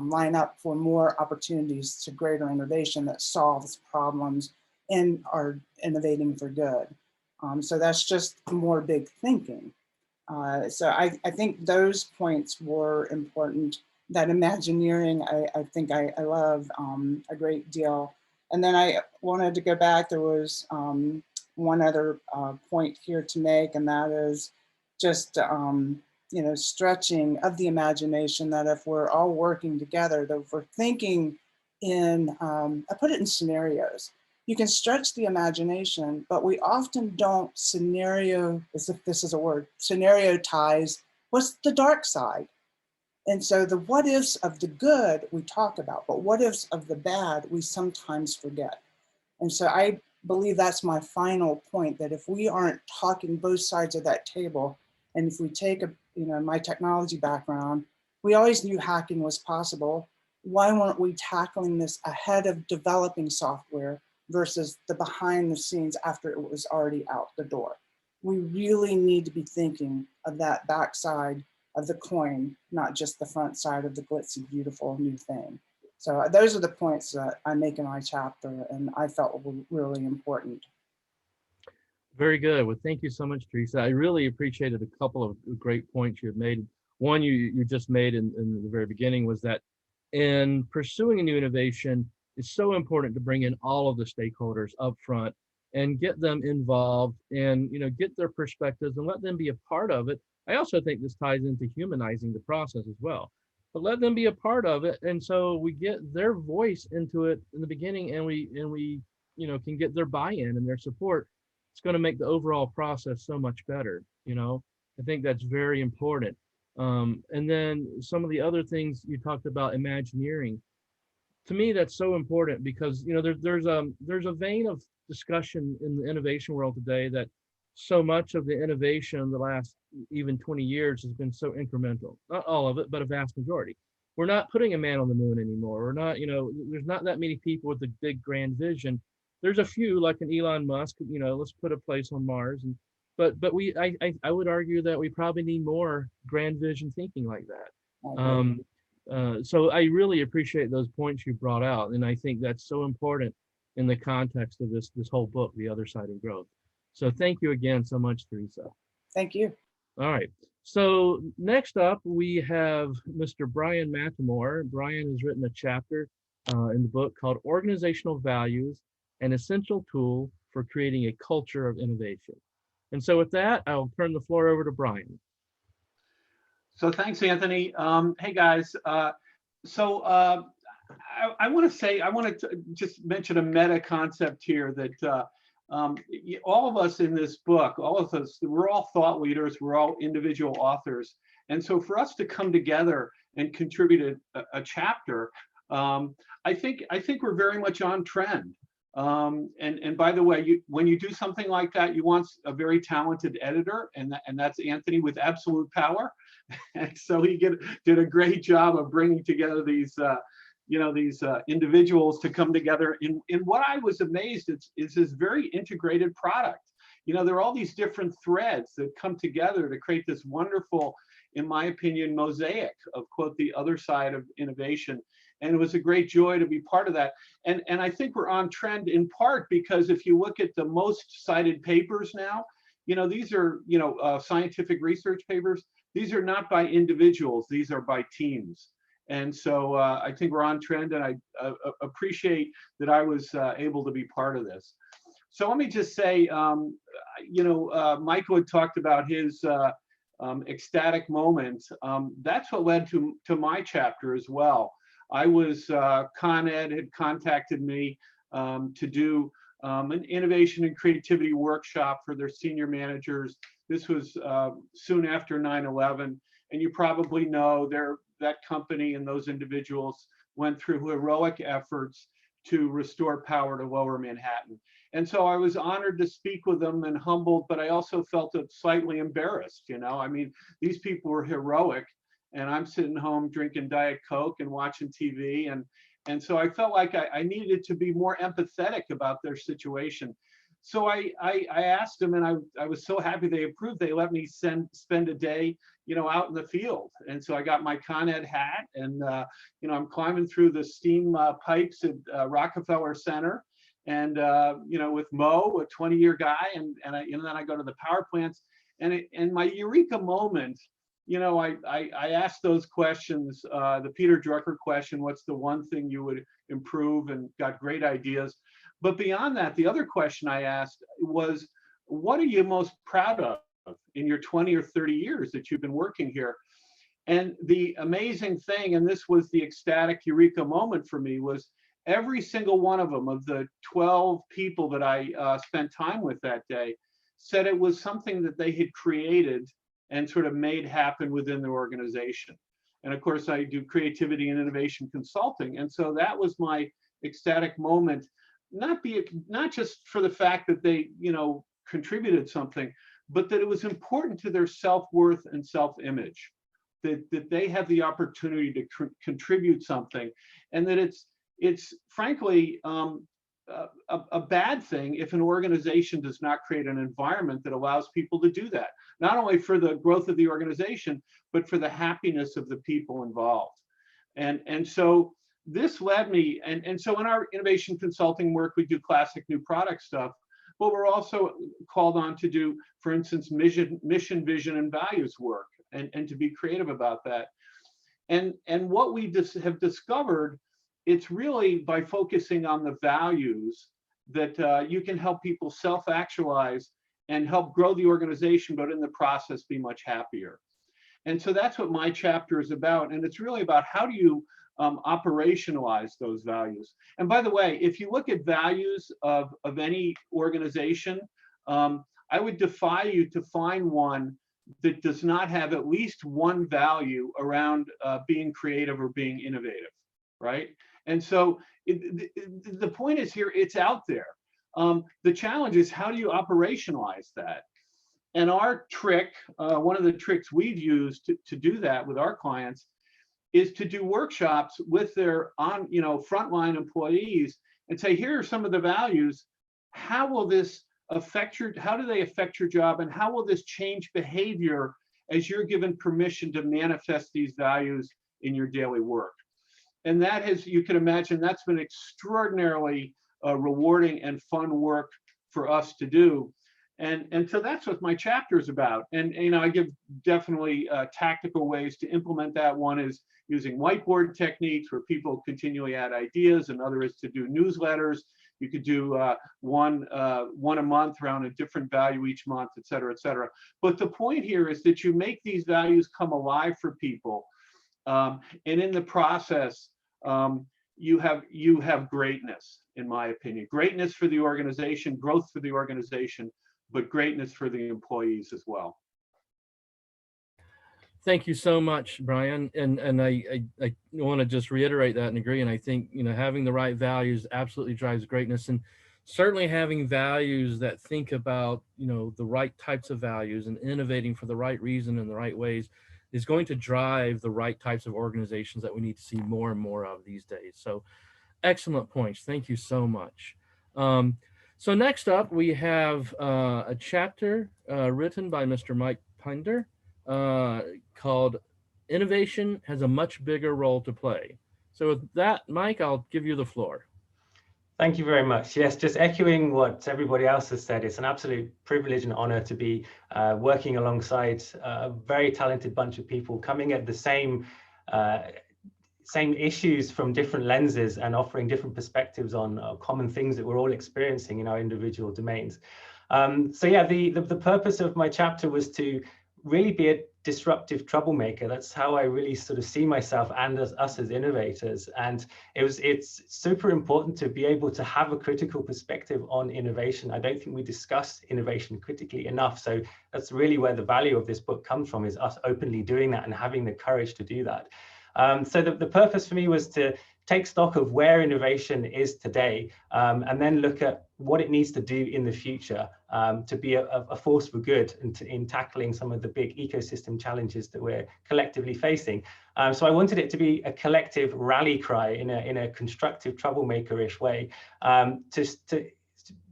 line up for more opportunities to greater innovation that solves problems and are innovating for good. So that's just more big thinking. So I think those points were important. That Imagineering, I think I love a great deal. And then I wanted to go back, there was one other point here to make, and that is just stretching of the imagination, that if we're all working together, that if we're thinking in, I put it in scenarios. You can stretch the imagination, but we often don't scenario, as if this is a word, scenariotize what's the dark side. And so the what ifs of the good we talk about, but what ifs of the bad we sometimes forget. And so I believe that's my final point, that if we aren't talking both sides of that table, and if we take my technology background, we always knew hacking was possible. Why weren't we tackling this ahead of developing software versus the behind the scenes after it was already out the door? We really need to be thinking of that backside of the coin, not just the front side of the glitzy, beautiful new thing. So those are the points that I make in my chapter, and I felt were really important. Very good. Well, thank you so much, Teresa. I really appreciated a couple of great points you have made. One you just made in the very beginning was that in pursuing a new innovation, it's so important to bring in all of the stakeholders up front and get them involved and get their perspectives and let them be a part of it. I also think this ties into humanizing the process as well, but let them be a part of it, and so we get their voice into it in the beginning, and we can get their buy-in and their support. It's going to make the overall process so much better. I think that's very important. And then some of the other things you talked about, Imagineering, to me that's so important because there's a vein of discussion in the innovation world today that so much of the innovation in the last even 20 years has been so incremental. Not all of it, but a vast majority. We're not putting a man on the moon anymore. We're not, there's not that many people with a big grand vision. There's a few like an Elon Musk, let's put a place on Mars, but I would argue that we probably need more grand vision thinking like that. So I really appreciate those points you brought out, and I think that's so important in the context of this whole book, The Other Side of Growth. So thank you again so much, Teresa. Thank you. All right. So next up, we have Mr. Brian Matamore. Brian has written a chapter in the book called Organizational Values, an Essential Tool for Creating a Culture of Innovation. And so with that, I'll turn the floor over to Brian. So thanks, Anthony. Hey guys, I want to just mention a meta concept here that all of us in this book, all of us, we're all thought leaders, we're all individual authors. And so for us to come together and contribute a chapter, I think we're very much on trend. And by the way, when you do something like that, you want a very talented editor, and that's Anthony with absolute power. And so he did a great job of bringing together these individuals to come together in what I was amazed is this very integrated product. There are all these different threads that come together to create this wonderful, in my opinion, mosaic of, quote, the other side of innovation. And it was a great joy to be part of that. And I think we're on trend in part because if you look at the most cited papers now, these are, scientific research papers. These are not by individuals, these are by teams. And so I think we're on trend, and I appreciate that I was able to be part of this. So let me just say, Michael had talked about his ecstatic moment. That's what led to my chapter as well. I was, Con Ed had contacted me to do an innovation and creativity workshop for their senior managers. This was soon after 9/11, and you probably know that company and those individuals went through heroic efforts to restore power to Lower Manhattan. And so I was honored to speak with them and humbled, but I also felt slightly embarrassed. I mean, these people were heroic, and I'm sitting home drinking Diet Coke and watching TV. And so I felt like I needed to be more empathetic about their situation. So I asked them, and I was so happy they approved. They let me spend a day, out in the field. And so I got my Con Ed hat, and I'm climbing through the steam pipes at Rockefeller Center, and with Mo, a 20-year guy, and then I go to the power plants, and my eureka moment. I asked those questions, the Peter Drucker question, what's the one thing you would improve, and got great ideas. But beyond that, the other question I asked was, what are you most proud of in your 20 or 30 years that you've been working here? And the amazing thing, and this was the ecstatic eureka moment for me, was every single one of them, of the 12 people that I spent time with that day, said it was something that they had created and sort of made happen within their organization. And of course, I do creativity and innovation consulting. And so that was my ecstatic moment, not just for the fact that they, contributed something, but that it was important to their self-worth and self-image, that they have the opportunity to contribute something, and that it's frankly a bad thing if an organization does not create an environment that allows people to do that, not only for the growth of the organization, but for the happiness of the people involved. And so this led me, and so in our innovation consulting work, we do classic new product stuff, but we're also called on to do, for instance, mission, vision, and values work, and to be creative about that. And what we have discovered, it's really by focusing on the values that you can help people self-actualize and help grow the organization, but in the process be much happier. And so that's what my chapter is about. And it's really about how do you operationalize those values. And by the way, if you look at values of any organization, I would defy you to find one that does not have at least one value around being creative or being innovative, right? And so the point is here, it's out there. The challenge is, how do you operationalize that? And our trick, one of the tricks we've used to do that with our clients, is to do workshops with their frontline employees and say, here are some of the values. How will this affect how do they affect your job, and how will this change behavior as you're given permission to manifest these values in your daily work? And that has, you can imagine, that's been extraordinarily rewarding and fun work for us to do. And so that's what my chapter is about. And I give definitely tactical ways to implement that. One is using whiteboard techniques where people continually add ideas. Another is to do newsletters You could do one a month around a different value each month, et cetera, et cetera. But the point here is that you make these values come alive for people. And in the process, you have greatness, in my opinion. Greatness for the organization, growth for the organization, but greatness for the employees as well. Thank you so much, Brian. And I want to just reiterate that and agree. And I think, you know, having the right values absolutely drives greatness, and certainly having values that think about, you know, the right types of values and innovating for the right reason in the right ways is going to drive the right types of organizations that we need to see more and more of these days. So excellent points. Thank you so much. So next up, we have a chapter written by Mr. Mike Pinder called Innovation Has a Much Bigger Role to Play. So with that, Mike, I'll give you the floor. Thank you very much. Yes, just echoing what everybody else has said, it's an absolute privilege and honor to be working alongside a very talented bunch of people coming at the same issues from different lenses and offering different perspectives on common things that we're all experiencing in our individual domains. So yeah, the purpose of my chapter was to really be a disruptive troublemaker. That's how I really sort of see myself and us as innovators. And it's super important to be able to have a critical perspective on innovation. I don't think we discuss innovation critically enough. So that's really where the value of this book comes from, is us openly doing that and having the courage to do that. So the purpose for me was to take stock of where innovation is today, and then look at what it needs to do in the future to be a force for good in tackling some of the big ecosystem challenges that we're collectively facing. So I wanted it to be a collective rally cry in a constructive troublemaker-ish way,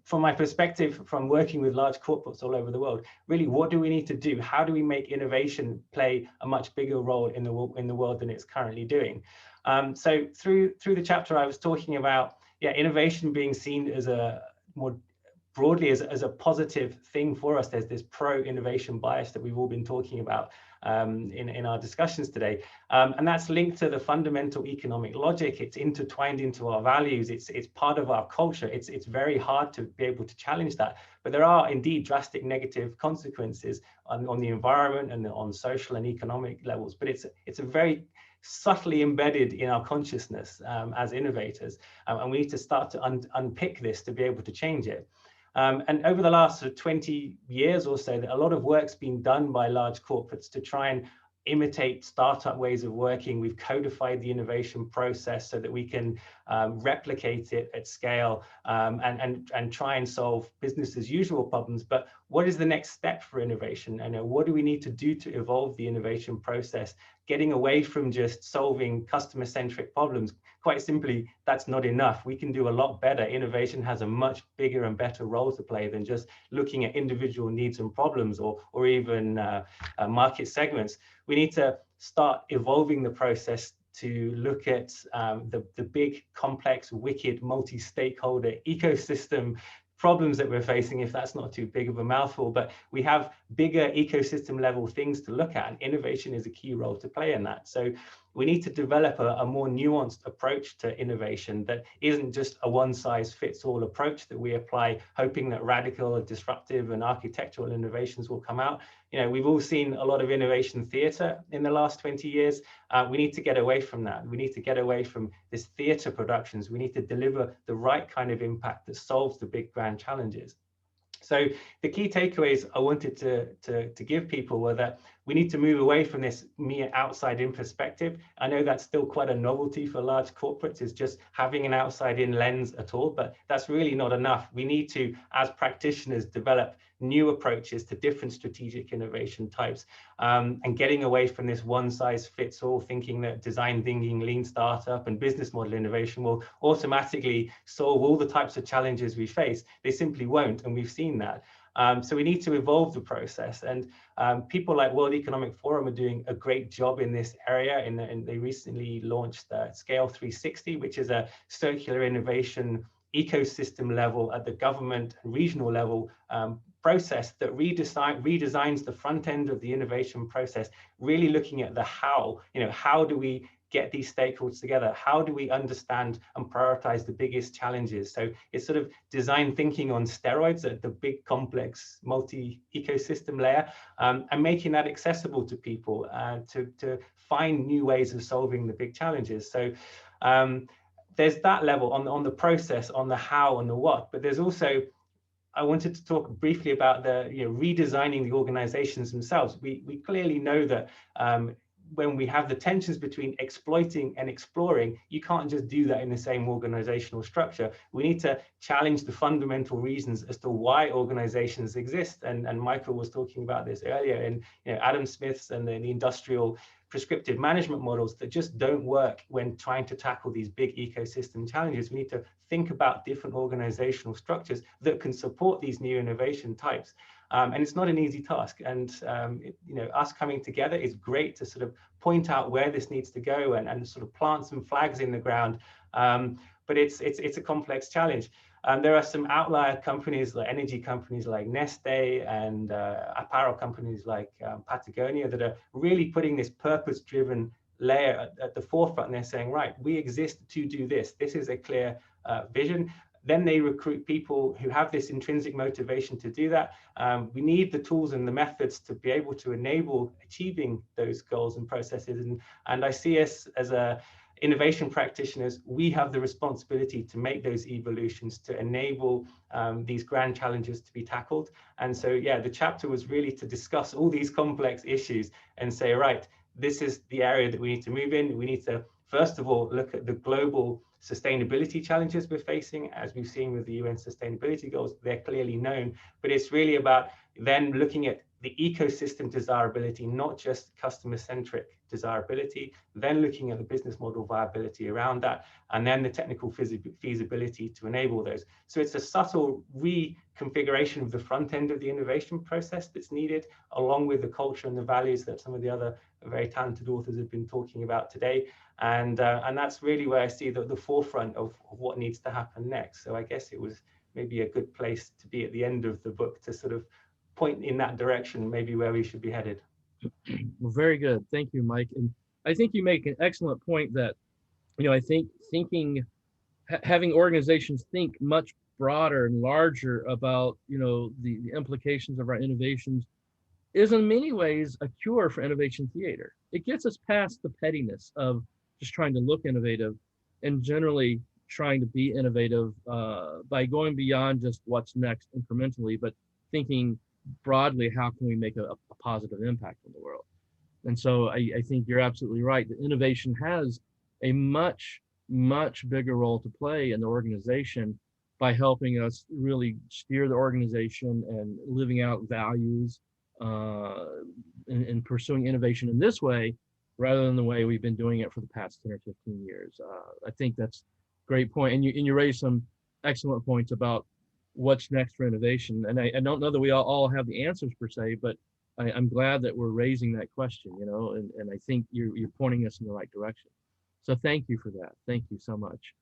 from my perspective, from working with large corporates all over the world, really, what do we need to do? How do we make innovation play a much bigger role in the world than it's currently doing? So through the chapter, I was talking about, innovation being seen as more broadly as a positive thing for us. There's this pro-innovation bias that we've all been talking about in our discussions today. And that's linked to the fundamental economic logic. It's intertwined into our values. It's part of our culture. It's very hard to be able to challenge that. But there are indeed drastic negative consequences on the environment and on social and economic levels. But it's a very subtly embedded in our consciousness as innovators. And we need to start to unpick this to be able to change it. And over the last 20 years or so, a lot of work's been done by large corporates to try and imitate startup ways of working. We've codified the innovation process so that we can replicate it at scale and try and solve business as usual problems. But what is the next step for innovation? And what do we need to do to evolve the innovation process, getting away from just solving customer-centric problems? Quite simply, that's not enough. We can do a lot better. Innovation has a much bigger and better role to play than just looking at individual needs and problems or even market segments. We need to start evolving the process to look at the big, complex, wicked, multi-stakeholder ecosystem problems that we're facing, if that's not too big of a mouthful. But we have bigger ecosystem level things to look at, and innovation is a key role to play in that. So we need to develop a more nuanced approach to innovation that isn't just a one-size-fits-all approach that we apply, hoping that radical, disruptive, and architectural innovations will come out. You know, we've all seen a lot of innovation theatre in the last 20 years. We need to get away from that. We need to get away from this theatre productions. We need to deliver the right kind of impact that solves the big grand challenges. So the key takeaways I wanted to give people were that we need to move away from this mere outside-in perspective. I know that's still quite a novelty for large corporates, is just having an outside-in lens at all, but that's really not enough. We need to, as practitioners, develop new approaches to different strategic innovation types, and getting away from this one-size-fits-all thinking that design thinking, lean startup, and business model innovation will automatically solve all the types of challenges we face. They simply won't, and we've seen that. So we need to evolve the process, and people like World Economic Forum are doing a great job in this area. And they recently launched Scale 360, which is a circular innovation ecosystem level at the government and regional level process that redesigns the front end of the innovation process, really looking at the how, how do we get these stakeholders together? How do we understand and prioritize the biggest challenges? So it's sort of design thinking on steroids at the big, complex, multi-ecosystem layer, and making that accessible to people to find new ways of solving the big challenges. So there's that level on the process, on the how and the what, but there's also, I wanted to talk briefly about the redesigning the organizations themselves. We clearly know that when we have the tensions between exploiting and exploring, you can't just do that in the same organizational structure. We need to challenge the fundamental reasons as to why organizations exist. And Michael was talking about this earlier in Adam Smith's and the industrial prescriptive management models that just don't work when trying to tackle these big ecosystem challenges. We need to think about different organizational structures that can support these new innovation types. And it's not an easy task. And us coming together is great to sort of point out where this needs to go and sort of plant some flags in the ground. But it's a complex challenge. There are some outlier companies, like energy companies like Neste and apparel companies like Patagonia, that are really putting this purpose-driven layer at the forefront. And they're saying, right, we exist to do this. This is a clear vision. Then they recruit people who have this intrinsic motivation to do that. We need the tools and the methods to be able to enable achieving those goals and processes. And I see us as innovation practitioners, we have the responsibility to make those evolutions, to enable these grand challenges to be tackled. And so, yeah, the chapter was really to discuss all these complex issues and say, right, this is the area that we need to move in. We need to, first of all, look at the global sustainability challenges we're facing. As we've seen with the UN sustainability goals, they're clearly known, but it's really about then looking at the ecosystem desirability, not just customer-centric desirability, then looking at the business model viability around that, and then the technical feasibility to enable those. So it's a subtle reconfiguration of the front end of the innovation process that's needed, along with the culture and the values that some of the other very talented authors have been talking about today. And that's really where I see the forefront of what needs to happen next. So I guess it was maybe a good place to be at the end of the book to sort of point in that direction, maybe where we should be headed. Well, very good. Thank you, Mike. And I think you make an excellent point that, I think having organizations think much broader and larger about, the implications of our innovations is in many ways a cure for innovation theater. It gets us past the pettiness of just trying to look innovative and generally trying to be innovative by going beyond just what's next incrementally, but thinking broadly, how can we make a positive impact in the world? And so I think you're absolutely right. The innovation has a much, much bigger role to play in the organization by helping us really steer the organization and living out values and pursuing innovation in this way, rather than the way we've been doing it for the past 10 or 15 years. I think that's a great point. And you raised some excellent points about what's next for innovation. And I don't know that we all have the answers per se, but I'm glad that we're raising that question, and I think you're pointing us in the right direction. So thank you for that. Thank you so much.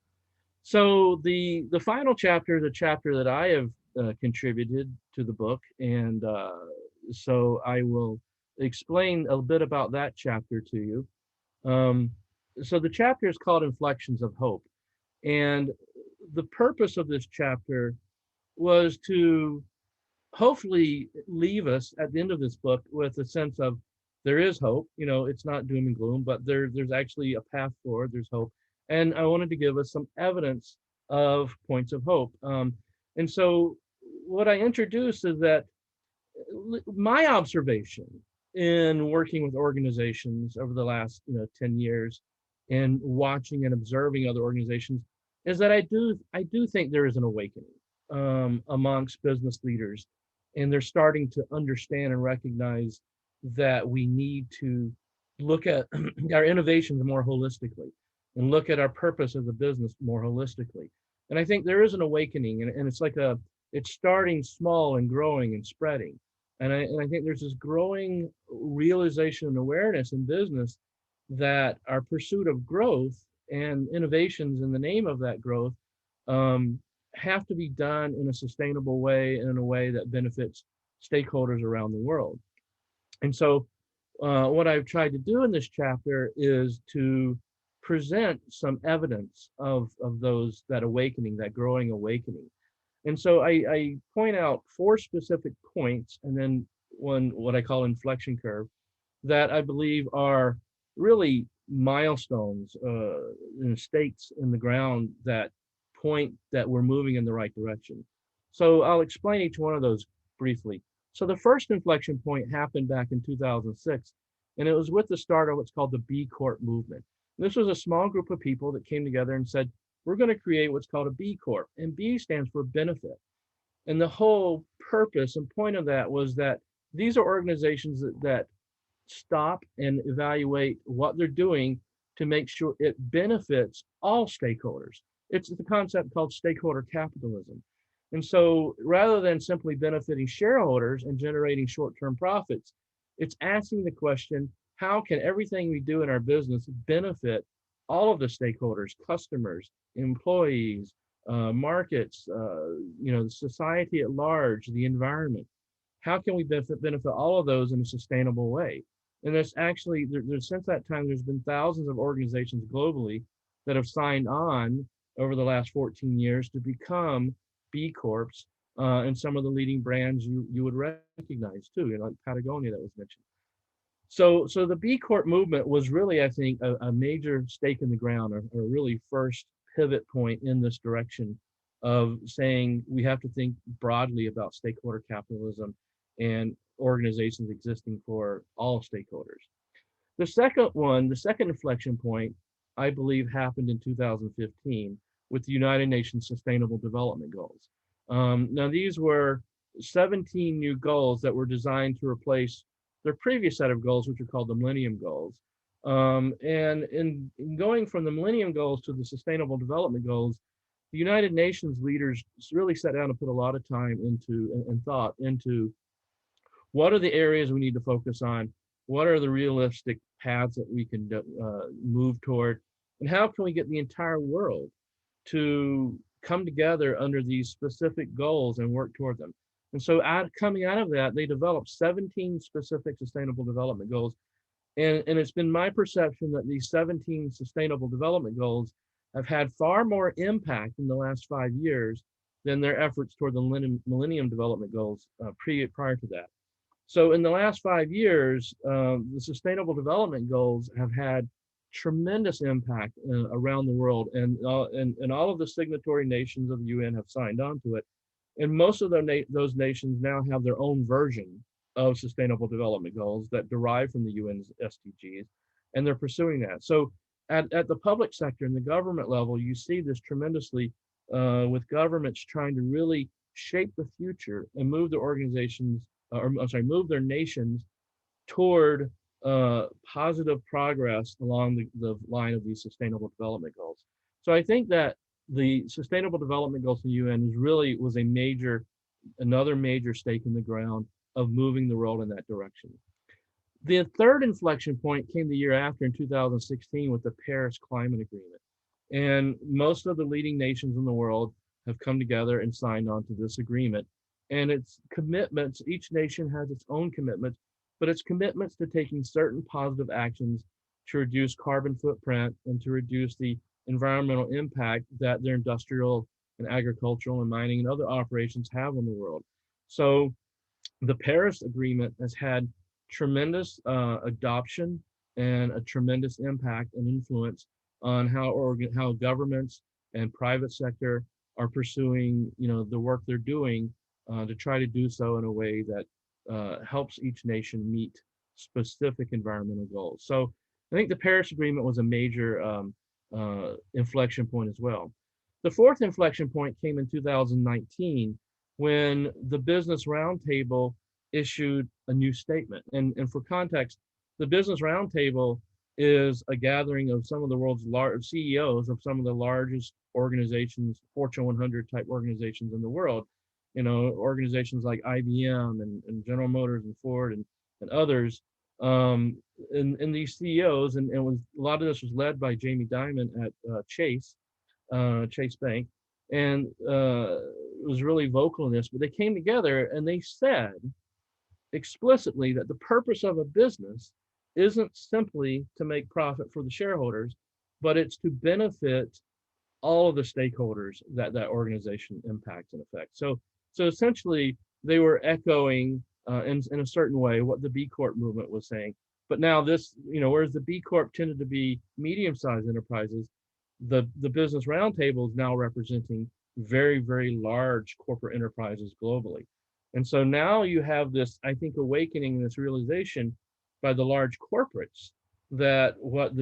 So the final chapter, the chapter that I have contributed to the book, and so I will explain a bit about that chapter to you. So the chapter is called Inflections of Hope. And the purpose of this chapter was to hopefully leave us at the end of this book with a sense of there is hope. It's not doom and gloom, but there's actually a path forward. There's hope. And I wanted to give us some evidence of points of hope. And so what I introduced is that my observation in working with organizations over the last 10 years and watching and observing other organizations is that I do think there is an awakening amongst business leaders, and they're starting to understand and recognize that we need to look at our innovations more holistically and look at our purpose as a business more holistically. And I think there is an awakening, and it's like it's starting small and growing and spreading. And I think there's this growing realization and awareness in business that our pursuit of growth and innovations in the name of that growth have to be done in a sustainable way and in a way that benefits stakeholders around the world. And so what I've tried to do in this chapter is to present some evidence of those, that awakening, that growing awakening. And so I point out 4 specific points and then one, what I call inflection curve, that I believe are really milestones and stakes in the ground that point that we're moving in the right direction. So I'll explain each one of those briefly. So the first inflection point happened back in 2006, and it was with the start of what's called the B Corp movement. This was a small group of people that came together and said, we're going to create what's called a B Corp, and B stands for benefit. And the whole purpose and point of that was that these are organizations that stop and evaluate what they're doing to make sure it benefits all stakeholders. It's the concept called stakeholder capitalism. And so rather than simply benefiting shareholders and generating short-term profits, it's asking the question, how can everything we do in our business benefit all of the stakeholders, customers, employees, markets, society at large, the environment? How can we benefit all of those in a sustainable way? And there's actually, since that time, there's been thousands of organizations globally that have signed on over the last 14 years to become B Corps, and some of the leading brands you would recognize too, like Patagonia that was mentioned. So the B Corp movement was really, I think, a major stake in the ground, or really first pivot point in this direction of saying we have to think broadly about stakeholder capitalism and organizations existing for all stakeholders. The second inflection point, I believe, happened in 2015 with the United Nations Sustainable Development Goals. Now, these were 17 new goals that were designed to replace their previous set of goals, which are called the Millennium Goals. And in going from the Millennium Goals to the Sustainable Development Goals, the United Nations leaders really sat down and put a lot of time into and thought into what are the areas we need to focus on, what are the realistic paths that we can move toward, and how can we get the entire world to come together under these specific goals and work toward them. And so coming out of that, they developed 17 specific sustainable development goals. And it's been my perception that these 17 sustainable development goals have had far more impact in the last 5 years than their efforts toward the Millennium Development Goals prior to that. So in the last 5 years, the Sustainable Development Goals have had tremendous impact around the world, and all of the signatory nations of the UN have signed on to it. And most of those nations now have their own version of Sustainable Development Goals that derive from the UN's SDGs, and they're pursuing that. So at the public sector and the government level, you see this tremendously with governments trying to really shape the future and move their organizations, move their nations toward positive progress along the line of these Sustainable Development Goals. So I think that the Sustainable Development Goals in the UN was another major stake in the ground of moving the world in that direction. The third inflection point came the year after, in 2016, with the Paris Climate Agreement. And most of the leading nations in the world have come together and signed on to this agreement. And its commitments, each nation has its own commitments, but it's commitments to taking certain positive actions to reduce carbon footprint and to reduce the environmental impact that their industrial and agricultural and mining and other operations have on the world. So the Paris Agreement has had tremendous adoption and a tremendous impact and influence on how governments and private sector are pursuing, the work they're doing to try to do so in a way that helps each nation meet specific environmental goals. So I think the Paris Agreement was a major inflection point as well. The fourth inflection point came in 2019 when the Business Roundtable issued a new statement. And for context, the Business Roundtable is a gathering of some of the world's CEOs of some of the largest organizations, Fortune 100 type organizations in the world. Organizations like IBM and General Motors and Ford and others. And these CEOs, and a lot of this was led by Jamie Dimon at Chase Bank. and was really vocal in this, but they came together and they said explicitly that the purpose of a business isn't simply to make profit for the shareholders, but it's to benefit all of the stakeholders that that organization impacts and affects. So essentially, they were echoing in a certain way what the B Corp movement was saying. But now this, whereas the B Corp tended to be medium-sized enterprises, the Business Roundtable is now representing very, very large corporate enterprises globally. And so now you have this, I think, awakening, this realization by the large corporates that what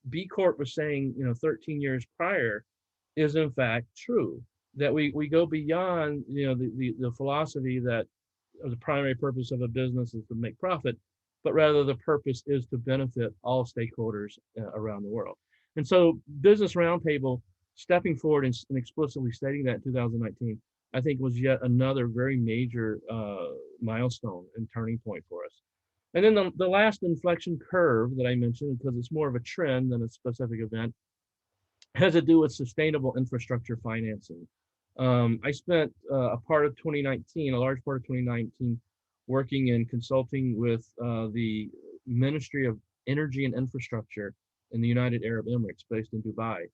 B Corp was saying, 13 years prior is in fact true, that we go beyond, the philosophy that the primary purpose of a business is to make profit, but rather the purpose is to benefit all stakeholders around the world. And so Business Roundtable stepping forward and explicitly stating that in 2019, I think was yet another very major milestone and turning point for us. And then the last inflection curve that I mentioned, because it's more of a trend than a specific event, has to do with sustainable infrastructure financing. I spent a part of 2019, a large part of 2019, working and consulting with the Ministry of Energy and Infrastructure in the United Arab Emirates, based in Dubai.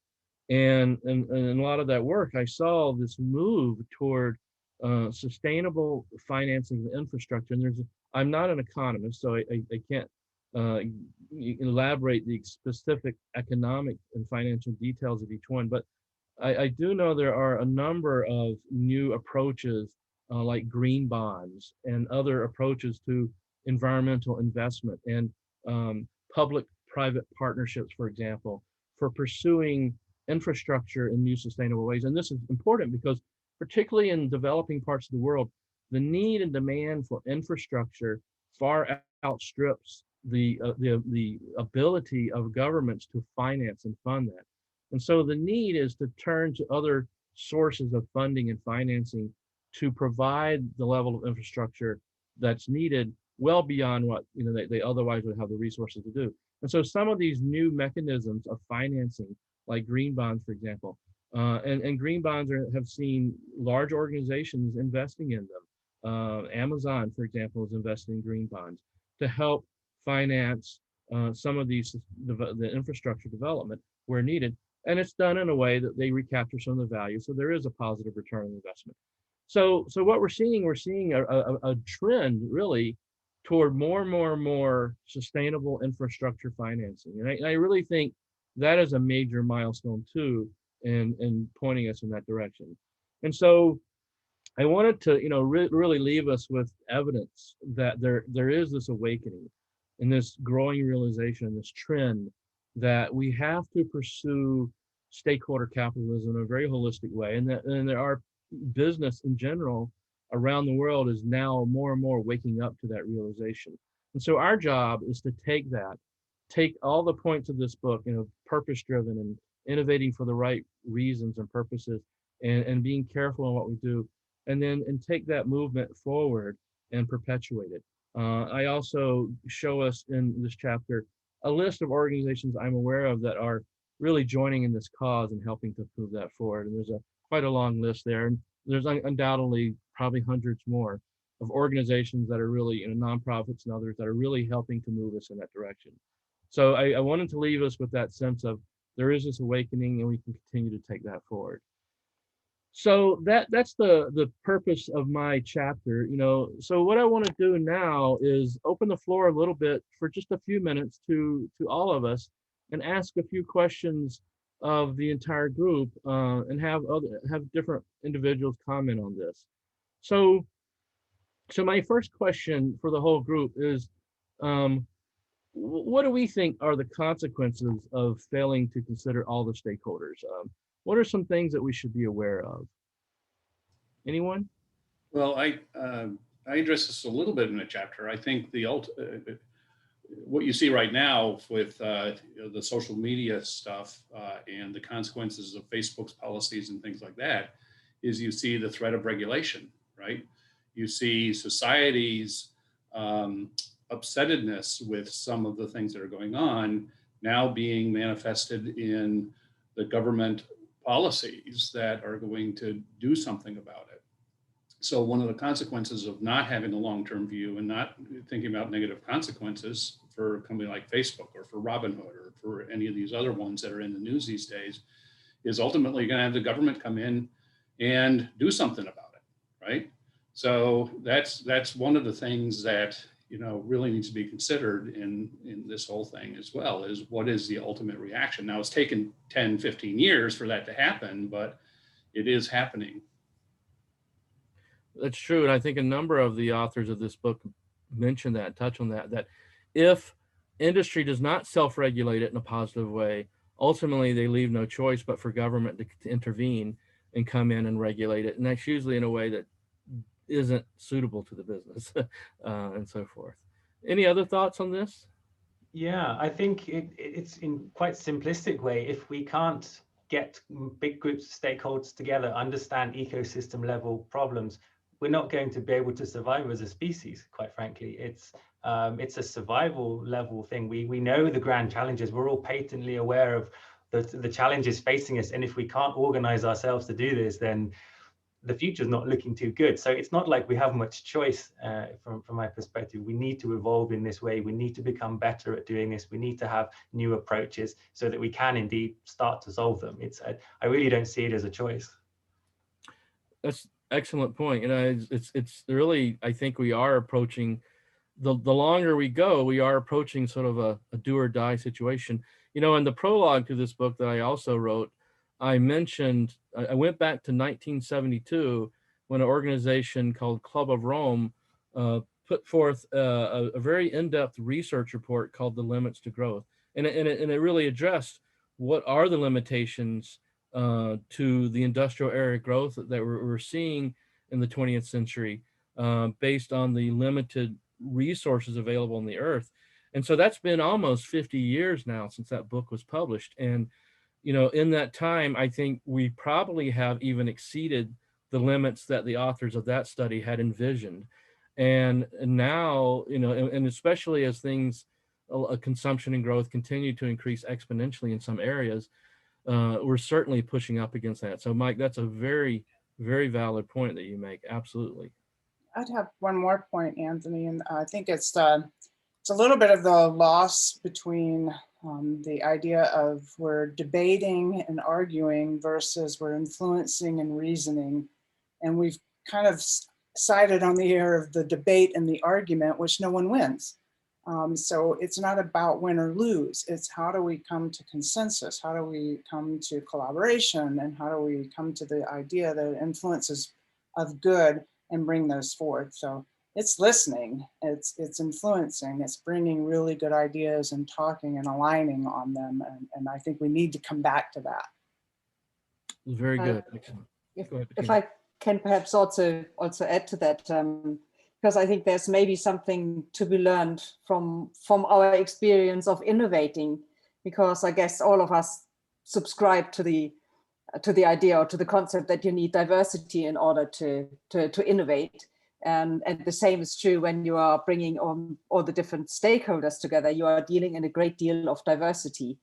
And in a lot of that work, I saw this move toward sustainable financing of infrastructure. And I'm not an economist, so I can't elaborate the specific economic and financial details of each one, but I do know there are a number of new approaches like green bonds and other approaches to environmental investment and public-private partnerships, for example, for pursuing infrastructure in new sustainable ways. And this is important because particularly in developing parts of the world, the need and demand for infrastructure far outstrips the ability of governments to finance and fund that. And so the need is to turn to other sources of funding and financing to provide the level of infrastructure that's needed well beyond what they otherwise would have the resources to do. And so some of these new mechanisms of financing, like green bonds, for example, and green bonds have seen large organizations investing in them. Amazon, for example, is investing in green bonds to help finance some of the infrastructure development where needed. And it's done in a way that they recapture some of the value. So there is a positive return on investment. So what we're seeing a trend really toward more and more sustainable infrastructure financing. And I really think that is a major milestone too in pointing us in that direction. And so I wanted to, really leave us with evidence that there is this awakening and this growing realization, this trend that we have to pursue stakeholder capitalism in a very holistic way, and there are business in general around the world is now more and more waking up to that realization. And so our job is to take all the points of this book, purpose driven and innovating for the right reasons and purposes, and being careful in what we do, and take that movement forward and perpetuate it. I also show us in this chapter a list of organizations I'm aware of that are really joining in this cause and helping to move that forward. And there's quite a long list there. And there's undoubtedly probably hundreds more of organizations that are really, nonprofits and others that are really helping to move us in that direction. So I wanted to leave us with that sense of there is this awakening and we can continue to take that forward. So that's the purpose of my chapter. So what I want to do now is open the floor a little bit for just a few minutes to all of us and ask a few questions of the entire group and have different individuals comment on this. So my first question for the whole group is, what do we think are the consequences of failing to consider all the stakeholders? What are some things that we should be aware of? Anyone? Well, I address this a little bit in the chapter. I think what you see right now with the social media stuff and the consequences of Facebook's policies and things like that is you see the threat of regulation, right? You see society's upsettedness with some of the things that are going on now being manifested in the government policies that are going to do something about it. So one of the consequences of not having a long-term view and not thinking about negative consequences for a company like Facebook or for Robinhood or for any of these other ones that are in the news these days is ultimately going to have the government come in and do something about it, right? So that's one of the things that, you know, really needs to be considered in this whole thing as well, is what is the ultimate reaction? Now, it's taken 10, 15 years for that to happen, but it is happening. That's true. And I think a number of the authors of this book mention that, touch on that, that if industry does not self-regulate it in a positive way, ultimately they leave no choice but for government to intervene and come in and regulate it. And that's usually in a way that isn't suitable to the business and so forth. Any other thoughts on this? Yeah, I think it's in quite simplistic way. If we can't get big groups of stakeholders together, understand ecosystem level problems, we're not going to be able to survive as a species, quite frankly. It's a survival level thing. We know the grand challenges. We're all patently aware of the challenges facing us. And if we can't organize ourselves to do this, then the future is not looking too good. So it's not like we have much choice from my perspective. We need to evolve in this way. We need to become better at doing this. We need to have new approaches so that we can indeed start to solve them. I really don't see it as a choice. That's excellent point. You know, it's really, I think we are approaching, the longer we go, we are approaching sort of a do or die situation. You know, in the prologue to this book that I also wrote, I mentioned, I went back to 1972 when an organization called Club of Rome put forth a very in-depth research report called The Limits to Growth. And it really addressed what are the limitations to the industrial area growth that we're seeing in the 20th century based on the limited resources available on the earth. And so that's been almost 50 years now since that book was published. And you know, in that time, I think we probably have even exceeded the limits that the authors of that study had envisioned. And now, you know, and especially as things, consumption and growth continue to increase exponentially in some areas, we're certainly pushing up against that. So Mike, that's a very, very valid point that you make. Absolutely. I'd have one more point, Anthony, and I think it's a little bit of the loss between the idea of we're debating and arguing versus we're influencing and reasoning. And we've kind of sided on the air of the debate and the argument, which no one wins. So it's not about win or lose. It's how do we come to consensus? How do we come to collaboration? And how do we come to the idea that influences of good and bring those forth? So it's listening, it's influencing, it's bringing really good ideas and talking and aligning on them. And I think we need to come back to that. Very good. If I can perhaps also add to that, because I think there's maybe something to be learned from our experience of innovating, because I guess all of us subscribe to the idea or to the concept that you need diversity in order to innovate. And the same is true when you are bringing on all the different stakeholders together. You are dealing in a great deal of diversity.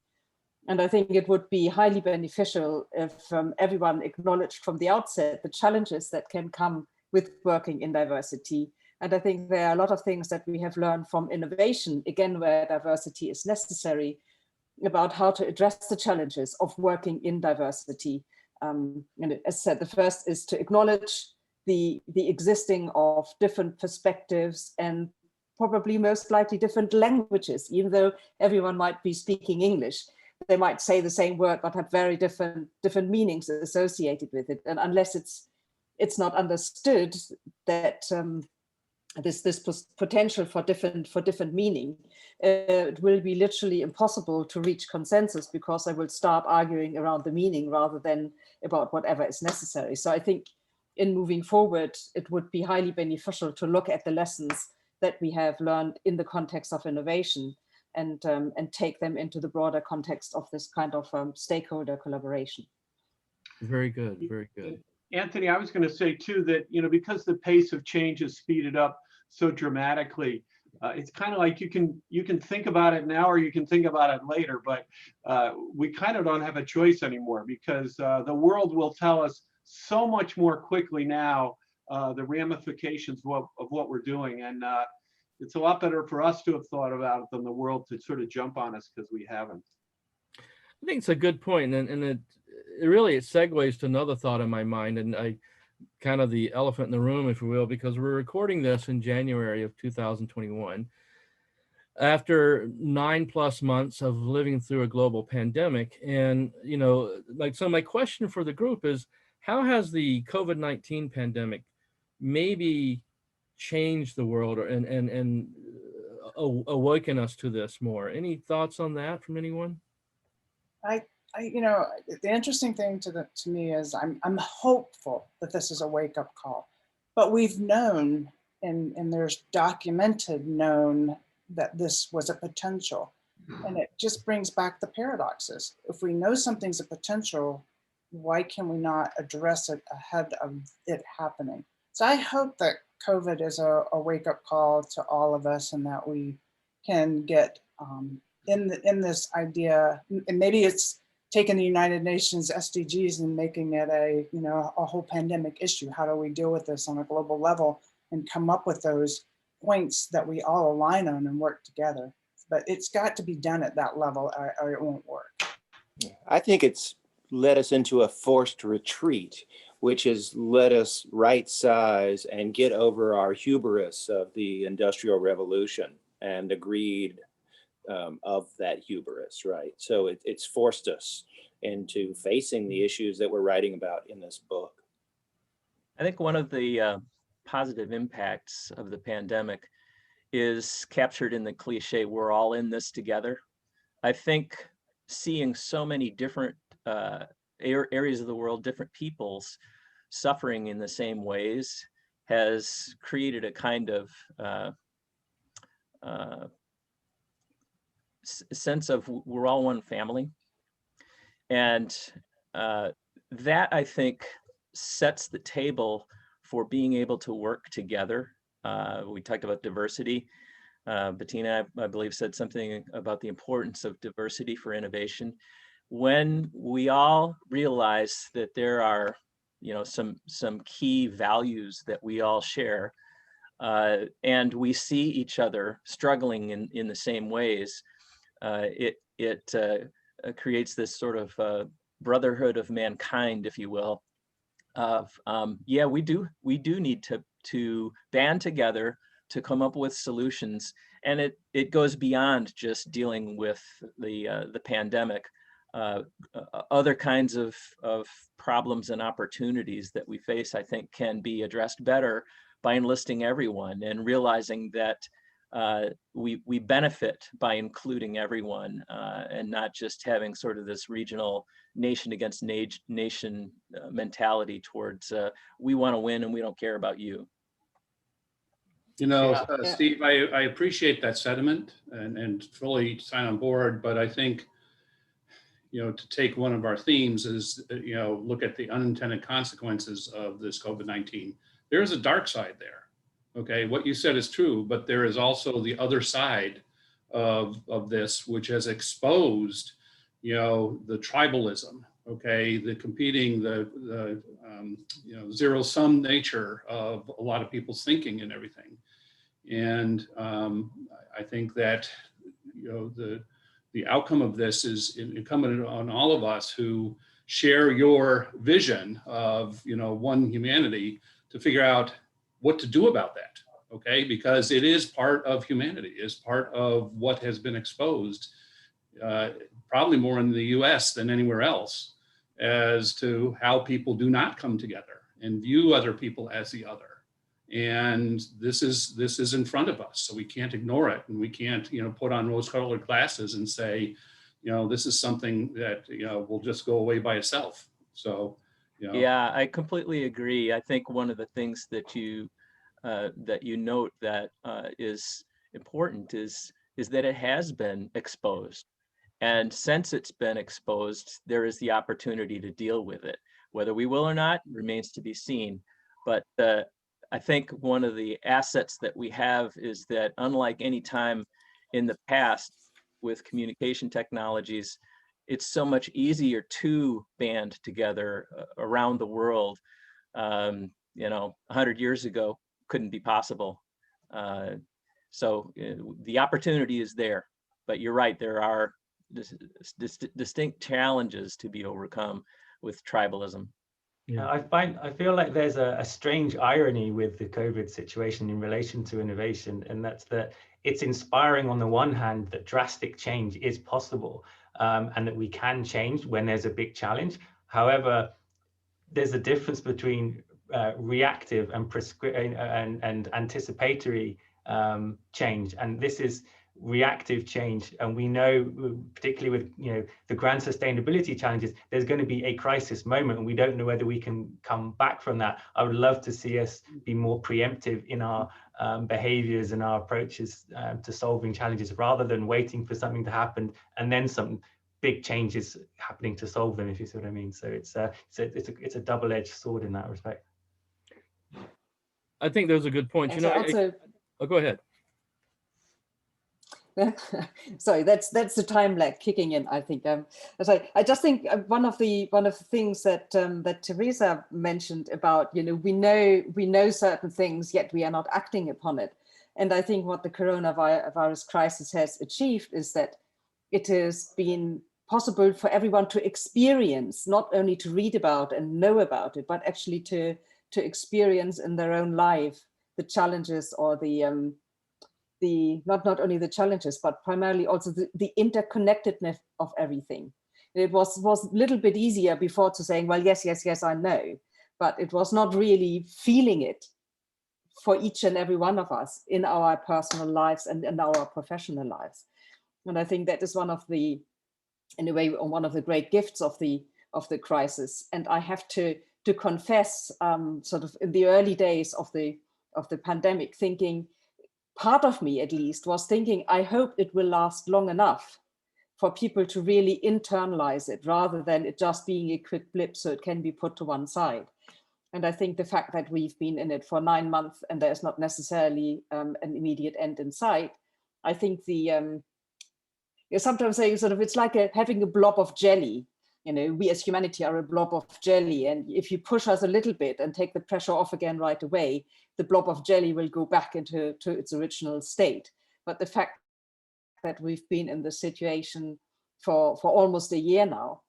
And I think it would be highly beneficial if everyone acknowledged from the outset the challenges that can come with working in diversity. And I think there are a lot of things that we have learned from innovation, again, where diversity is necessary, about how to address the challenges of working in diversity. And as I said, the first is to acknowledge the existing of different perspectives and probably most likely different languages, even though everyone might be speaking English. They might say the same word, but have very different meanings associated with it. And unless it's not understood that this potential for different meaning, it will be literally impossible to reach consensus, because I will start arguing around the meaning rather than about whatever is necessary. So I think in moving forward, it would be highly beneficial to look at the lessons that we have learned in the context of innovation and take them into the broader context of this kind of stakeholder collaboration. Very good, very good. Anthony, I was going to say too that, you know, because the pace of change has speeded up so dramatically, it's kind of like you can think about it now or you can think about it later, but we kind of don't have a choice anymore, because the world will tell us so much more quickly now the ramifications of what we're doing. And it's a lot better for us to have thought about it than the world to sort of jump on us, because we haven't. I think it's a good point, and it really, it segues to another thought in my mind, and I kind of the elephant in the room, if you will, because we're recording this in January of 2021, after 9+ months of living through a global pandemic. And, you know, like, so my question for the group is, how has the COVID-19 pandemic maybe changed the world and awaken us to this more? Any thoughts on that from anyone? You know, the interesting thing to me is I'm hopeful that this is a wake-up call, but we've known and there's documented known that this was a potential, and it just brings back the paradoxes. If we know something's a potential, why can we not address it ahead of it happening? So I hope that COVID is a wake-up call to all of us, and that we can get in this idea, and maybe it's taking the United Nations SDGs and making it a whole pandemic issue. How do we deal with this on a global level and come up with those points that we all align on and work together? But it's got to be done at that level, or it won't work. I think it's led us into a forced retreat, which has let us right size and get over our hubris of the Industrial Revolution and the greed of that hubris, right? So it's forced us into facing the issues that we're writing about in this book. I think one of the positive impacts of the pandemic is captured in the cliche, we're all in this together. I think seeing so many different areas of the world, different peoples suffering in the same ways, has created a kind of sense of we're all one family. And that, I think, sets the table for being able to work together. We talked about diversity. Bettina, I believe, said something about the importance of diversity for innovation. When we all realize that there are, some key values that we all share, and we see each other struggling in the same ways, it creates this sort of brotherhood of mankind, if you will. Of we do need to band together to come up with solutions, and it goes beyond just dealing with the pandemic. Other kinds of problems and opportunities that we face, I think, can be addressed better by enlisting everyone and realizing that we benefit by including everyone, and not just having sort of this regional nation against nation mentality towards we want to win and we don't care about you. Steve, I appreciate that sentiment and fully sign on board, but I think, to take one of our themes is, look at the unintended consequences of this COVID-19. There is a dark side there. Okay, what you said is true, but there is also the other side of this, which has exposed, the tribalism, okay, the competing, the zero-sum nature of a lot of people's thinking and everything. And I think that, the outcome of this is incumbent on all of us who share your vision of, one humanity, to figure out what to do about that, okay? Because it is part of humanity, is part of what has been exposed, probably more in the US than anywhere else, as to how people do not come together and view other people as the other. And this is in front of us, so we can't ignore it, and we can't, put on rose-colored glasses and say, this is something that, will just go away by itself. So, Yeah, I completely agree. I think one of the things that you note that is important is that it has been exposed, and since it's been exposed, there is the opportunity to deal with it. Whether we will or not remains to be seen. But I think one of the assets that we have is that, unlike any time in the past with communication technologies, it's so much easier to band together around the world. 100 years ago couldn't be possible. So the opportunity is there, but you're right, there are distinct challenges to be overcome with tribalism. Yeah. I feel like there's a strange irony with the COVID situation in relation to innovation, and that's that it's inspiring on the one hand that drastic change is possible, and that we can change when there's a big challenge. However, there's a difference between reactive and anticipatory change, and this is reactive change. And we know, particularly with the grand sustainability challenges, there's going to be a crisis moment, and we don't know whether we can come back from that. I would love to see us be more preemptive in our behaviors and our approaches to solving challenges, rather than waiting for something to happen and then some big changes happening to solve them, if you see what I mean. So it's a double-edged sword in that respect. I think those are good points. Oh, go ahead. Sorry, that's the time lag kicking in, I think. I just think one of the things that that Teresa mentioned about, we know certain things, yet we are not acting upon it. And I think what the coronavirus crisis has achieved is that it has been possible for everyone to experience, not only to read about and know about it, but actually to experience in their own life the challenges, or not only the challenges, but primarily also the interconnectedness of everything. It was a little bit easier before to saying, well, yes, I know, but it was not really feeling it for each and every one of us in our personal lives and in our professional lives. And I think that is one of the great gifts of the crisis. And I have to confess, sort of in the early days of the pandemic, thinking, part of me at least was thinking, I hope it will last long enough for people to really internalize it, rather than it just being a quick blip so it can be put to one side. And I think the fact that we've been in it for 9 months and there's not necessarily an immediate end in sight, I think you're sometimes saying sort of, it's like having a blob of jelly. We as humanity are a blob of jelly, and if you push us a little bit and take the pressure off again right away, the blob of jelly will go back into its original state. But the fact that we've been in this situation for almost a year now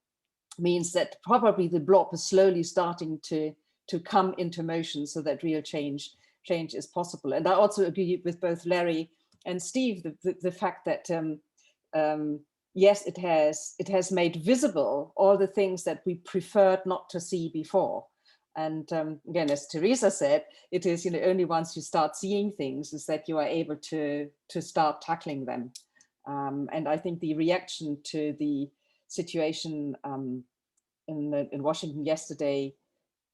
means that probably the blob is slowly starting to come into motion, so that real change is possible. And I also agree with both Larry and Steve, the fact that yes, it has made visible all the things that we preferred not to see before. And again, as Teresa said, it is only once you start seeing things is that you are able to start tackling them. And I think the reaction to the situation in Washington yesterday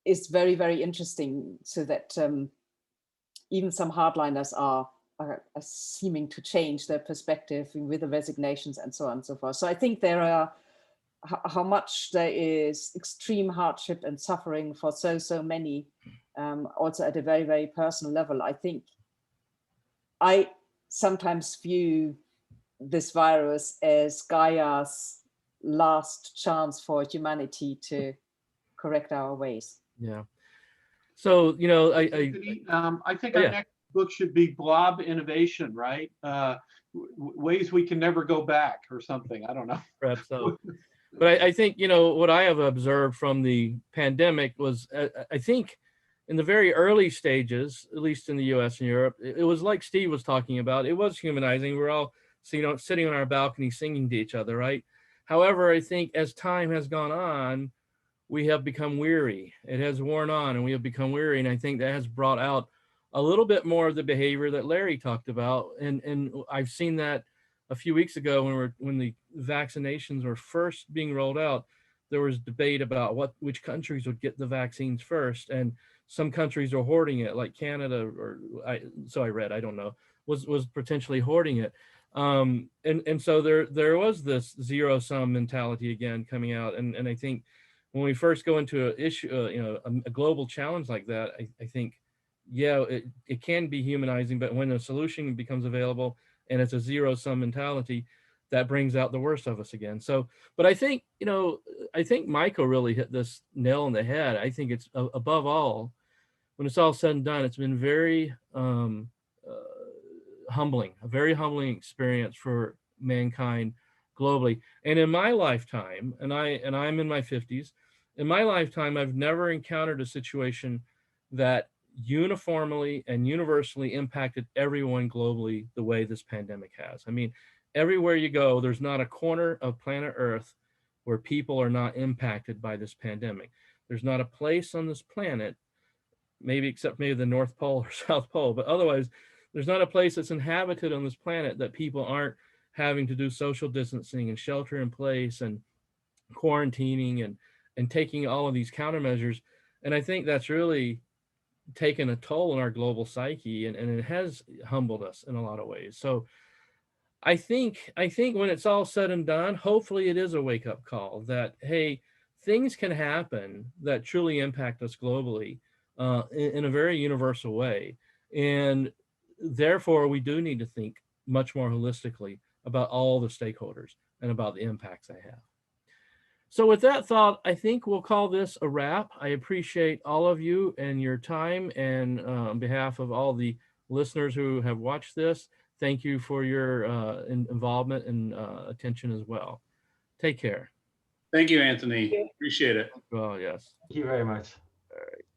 is very, very interesting, so that even some hardliners are seeming to change their perspective with the resignations and so on and so forth. So I think there are how much there is extreme hardship and suffering for so many, also at a very, very personal level. I think I sometimes view this virus as Gaia's last chance for humanity to correct our ways. Yeah. So, I think our next book should be Blob Innovation, right? Ways we can never go back, or something. I don't know. Perhaps so. But I think, what I have observed from the pandemic was, I think in the very early stages, at least in the US and Europe, it was like Steve was talking about, it was humanizing. We're all, sitting on our balcony singing to each other, right? However, I think as time has gone on, we have become weary. It has worn on and we have become weary. And I think that has brought out a little bit more of the behavior that Larry talked about. And I've seen that a few weeks ago when the vaccinations were first being rolled out, there was debate about which countries would get the vaccines first. And some countries are hoarding it, like Canada, so I read, I don't know, was potentially hoarding it. And so there was this zero-sum mentality again coming out. And I think when we first go into an issue, a global challenge like that, I think yeah, it can be humanizing, but when a solution becomes available and it's a zero-sum mentality, that brings out the worst of us again. So, but I think, I think Michael really hit this nail on the head. I think it's above all, when it's all said and done, it's been very humbling, a very humbling experience for mankind globally. And in my lifetime, and I'm in my 50s, in my lifetime, I've never encountered a situation that uniformly and universally impacted everyone globally the way this pandemic has. I mean, everywhere you go, there's not a corner of planet Earth where people are not impacted by this pandemic. There's not a place on this planet, maybe except maybe the North Pole or South Pole, but otherwise, there's not a place that's inhabited on this planet that people aren't having to do social distancing and shelter in place and quarantining and taking all of these countermeasures. And I think that's really taken a toll on our global psyche, and it has humbled us in a lot of ways. So I think when it's all said and done, hopefully it is a wake-up call that, hey, things can happen that truly impact us globally in a very universal way. And therefore, we do need to think much more holistically about all the stakeholders and about the impacts they have. So with that thought, I think we'll call this a wrap. I appreciate all of you and your time. And on behalf of all the listeners who have watched this, thank you for your involvement and attention as well. Take care. Thank you, Anthony. Appreciate it. Oh, yes. Thank you very much. All right.